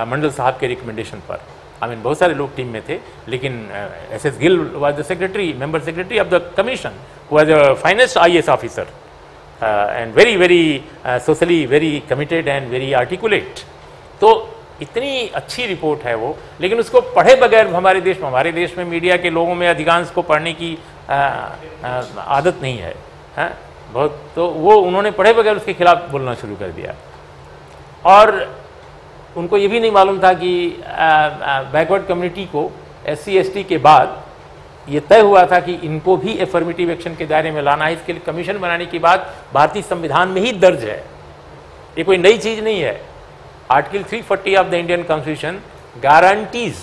मंडल साहब के रिकमेंडेशन पर। बहुत सारे लोग टीम में थे, लेकिन SS. Gill was the secretary, member secretary of the commission, was the finest IAS officer and very socially very committed and very articulate. तो इतनी अच्छी रिपोर्ट है वो, लेकिन उसको पढ़े बगैर हमारे देश में मीडिया के लोगों में अधिकांश को पढ़ने की आदत नहीं है, बहुत। तो वो उन्होंने पढ़े बगैर उसके खिलाफ बोलना शुरू कर दिया, और उनको ये भी नहीं मालूम था कि बैकवर्ड कम्युनिटी को SC/ST के बाद ये तय हुआ था कि इनको भी एफर्मेटिव एक्शन के दायरे में लाना है। इसके लिए कमीशन बनाने की बात भारतीय संविधान में ही दर्ज है, ये कोई नई चीज़ नहीं है। Article 340 of the Indian constitution guarantees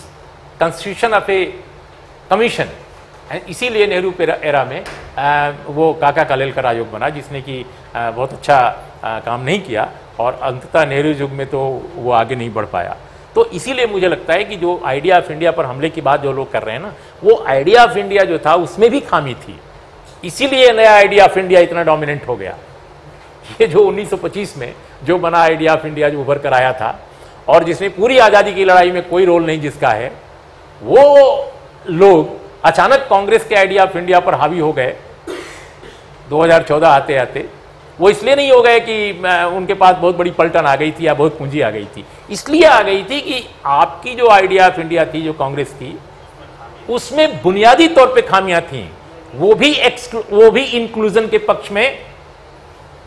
constitution of a commission. इसीलिए नेहरू एरा में वो काका कालेलकर आयोग बना, जिसने कि बहुत अच्छा काम नहीं किया, और अंततः नेहरू युग में तो वो आगे नहीं बढ़ पाया। तो इसीलिए मुझे लगता है कि जो आइडिया ऑफ इंडिया पर हमले की बात जो लोग कर रहे हैं ना, वो आइडिया ऑफ इंडिया जो था उसमें भी खामी थी, इसीलिए नया आइडिया ऑफ इंडिया इतना डोमिनेंट हो गया। ये जो 1925 में जो बना आइडिया ऑफ इंडिया, जो उभर कर आया था और जिसमें पूरी आज़ादी की लड़ाई में कोई रोल नहीं जिसका है, वो लोग अचानक कांग्रेस के आइडिया ऑफ इंडिया पर हावी हो गए 2014 आते आते। वो इसलिए नहीं हो गए कि उनके पास बहुत बड़ी पलटन आ गई थी या बहुत पूंजी आ गई थी, इसलिए आ गई थी कि आपकी जो आइडिया ऑफ इंडिया थी, जो कांग्रेस की, उसमें बुनियादी तौर पे खामियां थी। वो भी इंक्लूजन के पक्ष में,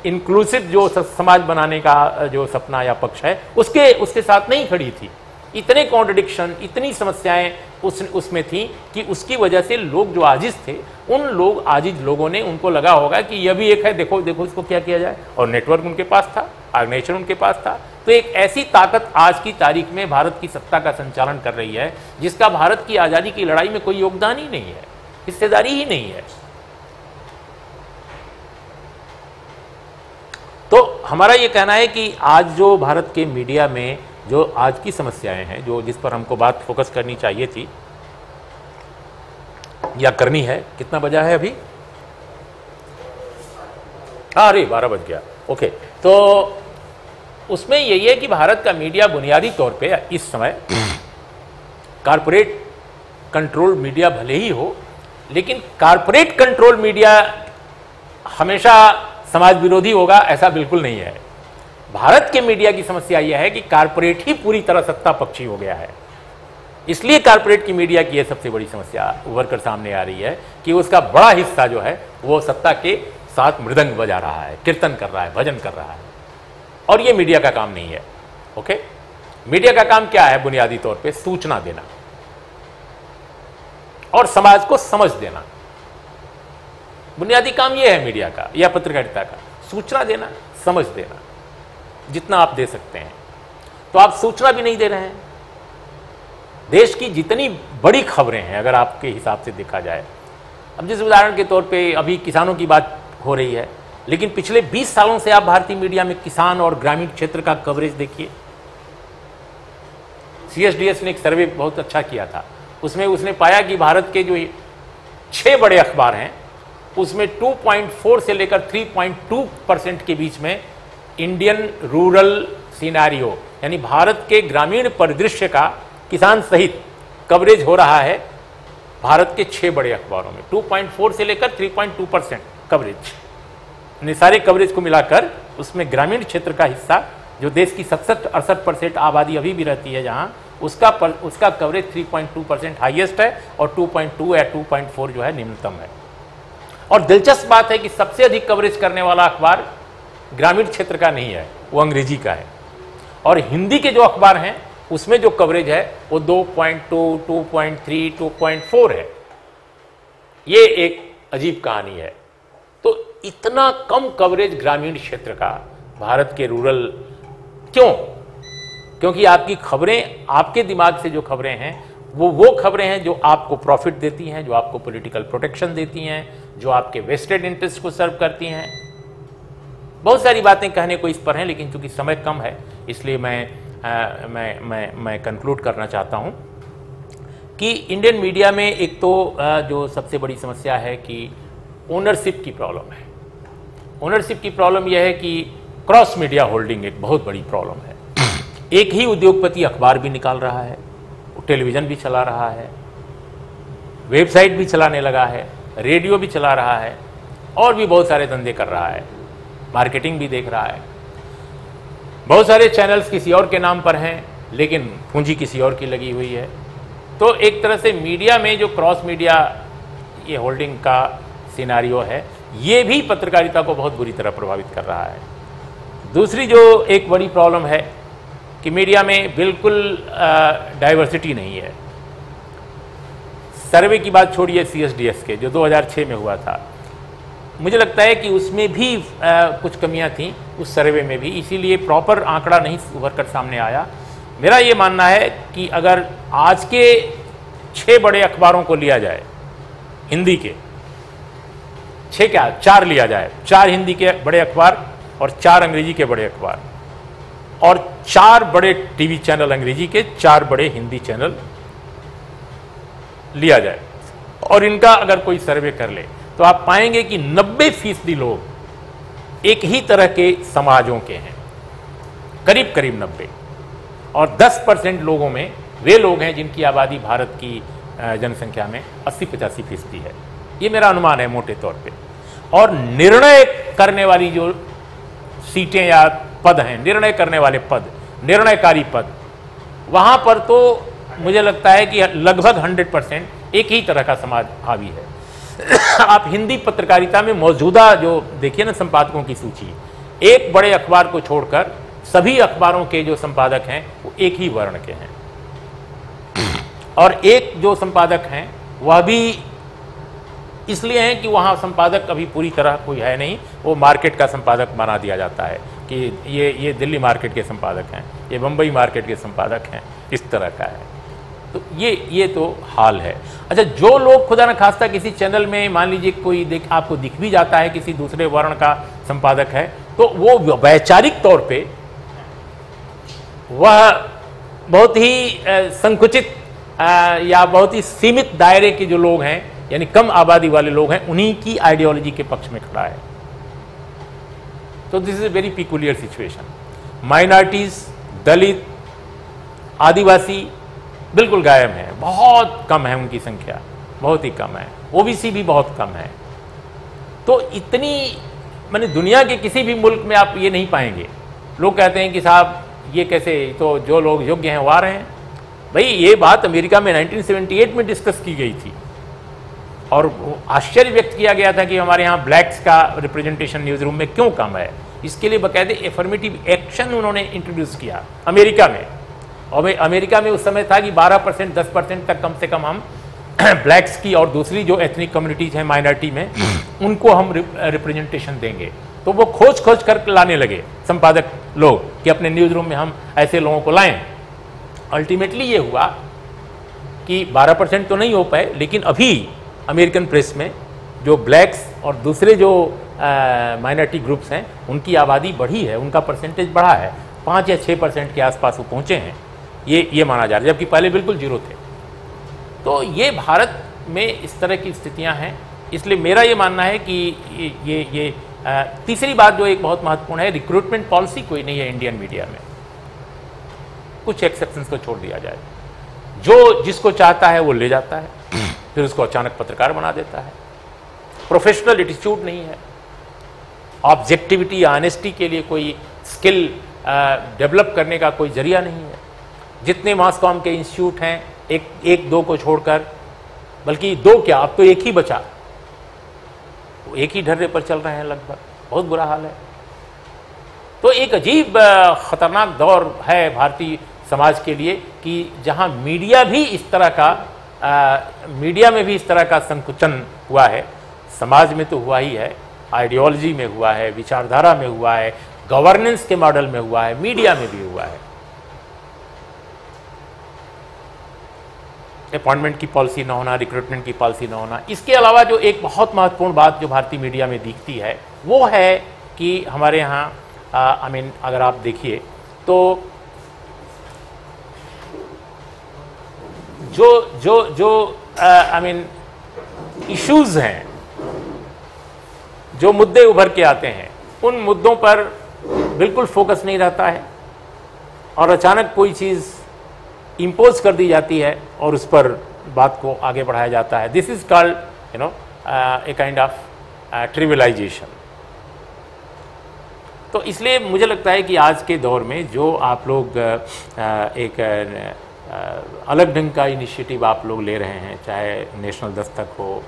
इंक्लूसिव जो समाज बनाने का जो सपना या पक्ष है उसके साथ नहीं खड़ी थी। इतने कॉन्ट्रडिक्शन, इतनी समस्याएं उसमें थी कि उसकी वजह से लोग जो आजिज थे, उन आजिज लोगों ने, उनको लगा होगा कि यह भी एक है, देखो देखो इसको क्या किया जाए। और नेटवर्क उनके पास था, ऑर्गेनाइजेशन उनके पास था। तो एक ऐसी ताकत आज की तारीख में भारत की सत्ता का संचालन कर रही है जिसका भारत की आज़ादी की लड़ाई में कोई योगदान ही नहीं है, हिस्सेदारी ही नहीं है। तो हमारा ये कहना है कि आज जो भारत के मीडिया में जो आज की समस्याएं हैं, जो जिस पर हमको बात फोकस करनी चाहिए थी या करनी है। कितना बजा है अभी? अरे 12 बज गया। ओके, तो उसमें यही है कि भारत का मीडिया बुनियादी तौर पे इस समय कारपोरेट कंट्रोल मीडिया भले ही हो, लेकिन कारपोरेट कंट्रोल मीडिया हमेशा समाज विरोधी होगा ऐसा बिल्कुल नहीं है। भारत के मीडिया की समस्या यह है कि कारपोरेट ही पूरी तरह सत्ता पक्षी हो गया है। इसलिए कारपोरेट की मीडिया की यह सबसे बड़ी समस्या उभर कर सामने आ रही है कि उसका बड़ा हिस्सा जो है वो सत्ता के साथ मृदंग बजा रहा है, कीर्तन कर रहा है, भजन कर रहा है, और ये मीडिया का काम नहीं है। ओके, मीडिया का काम क्या है? बुनियादी तौर पे सूचना देना और समाज को समझ देना। बुनियादी काम यह है मीडिया का या पत्रकारिता का, सूचना देना, समझ देना, जितना आप दे सकते हैं। तो आप सूचना भी नहीं दे रहे हैं। देश की जितनी बड़ी खबरें हैं, अगर आपके हिसाब से देखा जाए, अब जिस उदाहरण के तौर पे अभी किसानों की बात हो रही है, लेकिन पिछले 20 सालों से आप भारतीय मीडिया में किसान और ग्रामीण क्षेत्र का कवरेज देखिए। CSDS ने एक सर्वे बहुत अच्छा किया था, उसमें उसने पाया कि भारत के जो 6 बड़े अखबार हैं उसमें 2.4 से लेकर 3.2% के बीच में इंडियन रूरल सिनेरियो, यानी भारत के ग्रामीण परिदृश्य का किसान सहित कवरेज हो रहा है भारत के 6 बड़े अखबारों में। 2.4 से लेकर 3.2% कवरेज, यानी सारे कवरेज को मिलाकर उसमें ग्रामीण क्षेत्र का हिस्सा, जो देश की 67-68% आबादी अभी भी रहती है जहां, उसका कवरेज 3.2% हाईएस्ट है और 2.2 या 2.4 जो है निम्नतम है। और दिलचस्प बात है कि सबसे अधिक कवरेज करने वाला अखबार ग्रामीण क्षेत्र का नहीं है, वो अंग्रेजी का है। और हिंदी के जो अखबार हैं उसमें जो कवरेज है वो 2.2, 2.3, 2.4 है। ये एक अजीब कहानी है। तो इतना कम कवरेज ग्रामीण क्षेत्र का भारत के रूरल, क्यों? क्योंकि आपकी खबरें, आपके दिमाग से जो खबरें हैं वो खबरें हैं जो आपको प्रॉफिट देती हैं, जो आपको पॉलिटिकल प्रोटेक्शन देती हैं, जो आपके वेस्टेड इंटरेस्ट को सर्व करती हैं। बहुत सारी बातें कहने को इस पर हैं, लेकिन चूंकि समय कम है इसलिए मैं कंक्लूड करना चाहता हूं कि इंडियन मीडिया में एक तो जो सबसे बड़ी समस्या है कि ओनरशिप की प्रॉब्लम है। ओनरशिप की प्रॉब्लम यह है कि क्रॉस मीडिया होल्डिंग एक बहुत बड़ी प्रॉब्लम है। एक ही उद्योगपति अखबार भी निकाल रहा है, टेलीविजन भी चला रहा है, वेबसाइट भी चलाने लगा है, रेडियो भी चला रहा है, और भी बहुत सारे धंधे कर रहा है, मार्केटिंग भी देख रहा है। बहुत सारे चैनल्स किसी और के नाम पर हैं, लेकिन पूंजी किसी और की लगी हुई है। तो एक तरह से मीडिया में जो क्रॉस मीडिया ये होल्डिंग का सिनारियो है, ये भी पत्रकारिता को बहुत बुरी तरह प्रभावित कर रहा है। दूसरी जो एक बड़ी प्रॉब्लम है कि मीडिया में बिल्कुल डाइवर्सिटी नहीं है। सर्वे की बात छोड़िए CSDS के, जो 2006 में हुआ था, मुझे लगता है कि उसमें भी कुछ कमियां थीं, उस सर्वे में भी, इसीलिए प्रॉपर आंकड़ा नहीं उभर कर सामने आया। मेरा ये मानना है कि अगर आज के 6 बड़े अखबारों को लिया जाए, हिंदी के 6 क्या 4 लिया जाए, 4 हिंदी के बड़े अखबार और 4 अंग्रेजी के बड़े अखबार, और 4 बड़े टीवी चैनल अंग्रेजी के, 4 बड़े हिंदी चैनल लिया जाए और इनका अगर कोई सर्वे कर ले तो आप पाएंगे कि 90% लोग एक ही तरह के समाजों के हैं, करीब करीब 90, और 10% लोगों में वे लोग हैं जिनकी आबादी भारत की जनसंख्या में 80-85% है। ये मेरा अनुमान है मोटे तौर पे। और निर्णय करने वाली जो सीटें या पद हैं, निर्णय करने वाले पद, निर्णयकारी पद, वहां पर तो मुझे लगता है कि लगभग 100% एक ही तरह का समाज हावी है। आप हिंदी पत्रकारिता में मौजूदा जो देखिए ना संपादकों की सूची, एक बड़े अखबार को छोड़कर सभी अखबारों के जो संपादक हैं वो एक ही वर्ण के हैं, और एक जो संपादक हैं वह भी इसलिए हैं कि वहाँ संपादक अभी पूरी तरह कोई है नहीं, वो मार्केट का संपादक बना दिया जाता है कि ये दिल्ली मार्केट के संपादक हैं, ये बम्बई मार्केट के संपादक हैं, इस तरह का है। तो ये तो हाल है। अच्छा, जो लोग खुदा न खास्ता किसी चैनल में मान लीजिए कोई आपको दिख भी जाता है किसी दूसरे वर्ण का संपादक है, तो वो वैचारिक तौर पे वह बहुत ही संकुचित या बहुत ही सीमित दायरे के जो लोग हैं, यानी कम आबादी वाले लोग हैं, उन्हीं की आइडियोलॉजी के पक्ष में खड़ा है। तो this is a very peculiar situation. Minorities, Dalit, Adivasi बिल्कुल गायब हैं, बहुत कम है उनकी संख्या, बहुत ही कम है। ओबीसी भी बहुत कम है। तो इतनी माने दुनिया के किसी भी मुल्क में आप ये नहीं पाएंगे। लोग कहते हैं कि साहब ये कैसे, तो जो लोग योग्य हैं वो आ रहे हैं। भाई ये बात अमेरिका में 1978 में डिस्कस की गई थी और आश्चर्य व्यक्त किया गया था कि हमारे यहाँ ब्लैक्स का रिप्रेजेंटेशन न्यूज़ रूम में क्यों कम है। इसके लिए बाकायदे एफर्मेटिव एक्शन उन्होंने इंट्रोड्यूस किया अमेरिका में। और अमेरिका में उस समय था कि 12%, 10% तक कम से कम हम ब्लैक्स की और दूसरी जो एथनिक कम्युनिटीज़ हैं माइनॉरिटी में, उनको हम रिप्रेजेंटेशन देंगे। तो वो खोज खोज कर लाने लगे संपादक लोग कि अपने न्यूज़ रूम में हम ऐसे लोगों को लाएं। अल्टीमेटली ये हुआ कि 12% तो नहीं हो पाए, लेकिन अभी अमेरिकन प्रेस में जो ब्लैक्स और दूसरे जो माइनॉरिटी ग्रुप्स हैं उनकी आबादी बढ़ी है, उनका परसेंटेज बढ़ा है, 5 या 6% के आसपास वो पहुँचे हैं, ये माना जा रहा है, जबकि पहले बिल्कुल जीरो थे। तो ये भारत में इस तरह की स्थितियां हैं। इसलिए मेरा ये मानना है कि ये तीसरी बात जो एक बहुत महत्वपूर्ण है, रिक्रूटमेंट पॉलिसी कोई नहीं है इंडियन मीडिया में। कुछ एक्सेप्शंस को छोड़ दिया जाए, जो जिसको चाहता है वो ले जाता है, फिर उसको अचानक पत्रकार बना देता है। प्रोफेशनल एटीट्यूड नहीं है, ऑब्जेक्टिविटी, ऑनेस्टी के लिए कोई स्किल डेवलप करने का कोई जरिया नहीं है। जितने मास कॉम के इंस्टीट्यूट हैं, एक दो को छोड़कर, बल्कि दो क्या, अब तो एक ही बचा, एक ही ढर्रे पर चल रहे हैं लगभग, बहुत बुरा हाल है। तो एक अजीब खतरनाक दौर है भारतीय समाज के लिए कि जहां मीडिया भी इस तरह का मीडिया में भी इस तरह का संकुचन हुआ है। समाज में तो हुआ ही है, आइडियोलॉजी में हुआ है, विचारधारा में हुआ है, गवर्नेंस के मॉडल में हुआ है, मीडिया में भी हुआ है। अपॉइंटमेंट की पॉलिसी न होना, रिक्रूटमेंट की पॉलिसी न होना। इसके अलावा जो एक बहुत महत्वपूर्ण बात जो भारतीय मीडिया में दिखती है वो है कि हमारे यहाँ अगर आप देखिए तो जो इश्यूज हैं, जो मुद्दे उभर के आते हैं, उन मुद्दों पर बिल्कुल फोकस नहीं रहता है और अचानक कोई चीज़ इम्पोज कर दी जाती है और उस पर बात को आगे बढ़ाया जाता है। This is called a kind of trivialization. तो इसलिए मुझे लगता है कि आज के दौर में जो आप लोग एक अलग ढंग का इनिशिएटिव आप लोग ले रहे हैं, चाहे नेशनल दस्तक हो,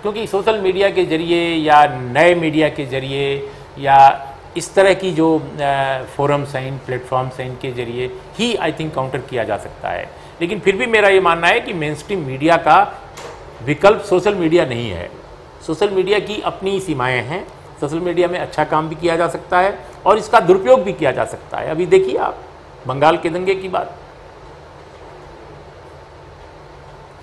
क्योंकि सोशल मीडिया के जरिए या नए मीडिया के जरिए या इस तरह की जो फोरम्स हैं, प्लेटफॉर्म्स हैं, इनके जरिए ही आई थिंक काउंटर किया जा सकता है। लेकिन फिर भी मेरा ये मानना है कि मेन स्ट्रीम मीडिया का विकल्प सोशल मीडिया नहीं है। सोशल मीडिया की अपनी सीमाएं हैं। सोशल मीडिया में अच्छा काम भी किया जा सकता है और इसका दुरुपयोग भी किया जा सकता है। अभी देखिए आप बंगाल के दंगे की बात,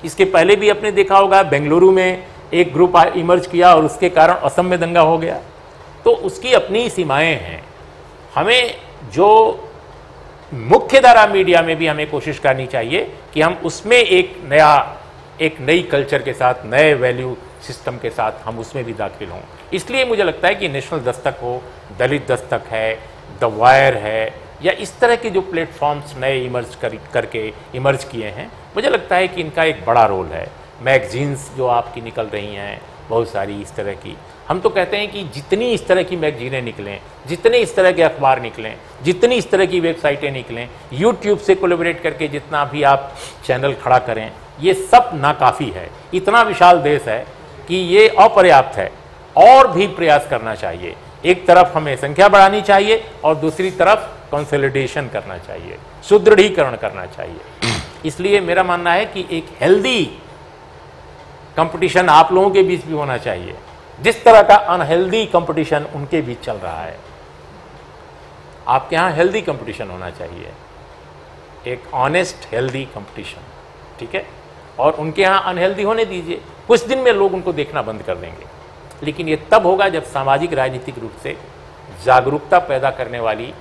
इसके पहले भी आपने देखा होगा बेंगलुरु में एक ग्रुप इमर्ज किया और उसके कारण असम में दंगा हो गया। तो उसकी अपनी सीमाएं हैं। हमें जो मुख्य धारा मीडिया में भी हमें कोशिश करनी चाहिए कि हम उसमें एक नई कल्चर के साथ, नए वैल्यू सिस्टम के साथ हम उसमें भी दाखिल हों। इसलिए मुझे लगता है कि नेशनल दस्तक हो, दलित दस्तक है, द वायर है, या इस तरह के जो प्लेटफॉर्म्स नए करके इमर्ज किए हैं, मुझे लगता है कि इनका एक बड़ा रोल है। मैगजीन्स जो आपकी निकल रही हैं बहुत सारी इस तरह की, हम तो कहते हैं कि जितनी इस तरह की मैगजीनें निकलें, जितने इस तरह के अखबार निकलें, जितनी इस तरह की वेबसाइटें निकलें, यूट्यूब से कोलैबोरेट करके जितना भी आप चैनल खड़ा करें, ये सब नाकाफ़ी है। इतना विशाल देश है कि ये अपर्याप्त है, और भी प्रयास करना चाहिए। एक तरफ हमें संख्या बढ़ानी चाहिए और दूसरी तरफ कंसोलिडेशन करना चाहिए, सुदृढ़ीकरण करना चाहिए। इसलिए मेरा मानना है कि एक हेल्दी कंपटीशन आप लोगों के बीच भी होना चाहिए, जिस तरह का अनहेल्दी कंपटीशन उनके बीच चल रहा है। आपके यहाँ हेल्दी कंपटीशन होना चाहिए, एक ऑनेस्ट हेल्दी कंपटीशन, ठीक है, और उनके यहाँ अनहेल्दी होने दीजिए। कुछ दिन में लोग उनको देखना बंद कर देंगे, लेकिन ये तब होगा जब सामाजिक राजनीतिक रूप से जागरूकता पैदा करने वाली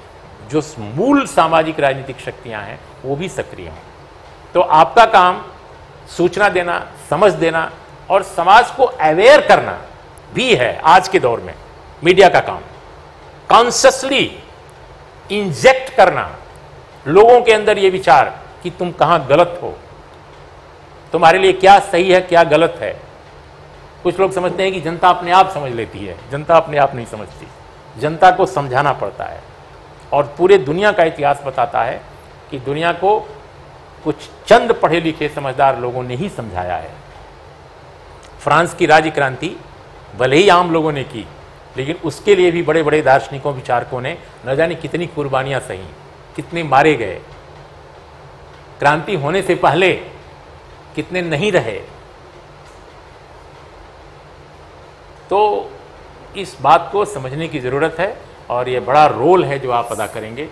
जो मूल सामाजिक राजनीतिक शक्तियां हैं वो भी सक्रिय हों। तो आपका काम सूचना देना, समझ देना और समाज को अवेयर करना भी है। आज के दौर में मीडिया का काम कॉन्शियसली इंजेक्ट करना लोगों के अंदर ये विचार कि तुम कहां गलत हो, तुम्हारे लिए क्या सही है, क्या गलत है। कुछ लोग समझते हैं कि जनता अपने आप समझ लेती है। जनता अपने आप नहीं समझती, जनता को समझाना पड़ता है। और पूरे दुनिया का इतिहास बताता है कि दुनिया को कुछ चंद पढ़े लिखे समझदार लोगों ने ही समझाया है। फ्रांस की राज्य क्रांति भले ही आम लोगों ने की, लेकिन उसके लिए भी बड़े बड़े दार्शनिकों, विचारकों ने न जाने कितनी कुर्बानियां सही, कितने मारे गए। क्रांति होने से पहले कितने नहीं रहे। तो इस बात को समझने की ज़रूरत है और ये बड़ा रोल है जो आप अदा करेंगे।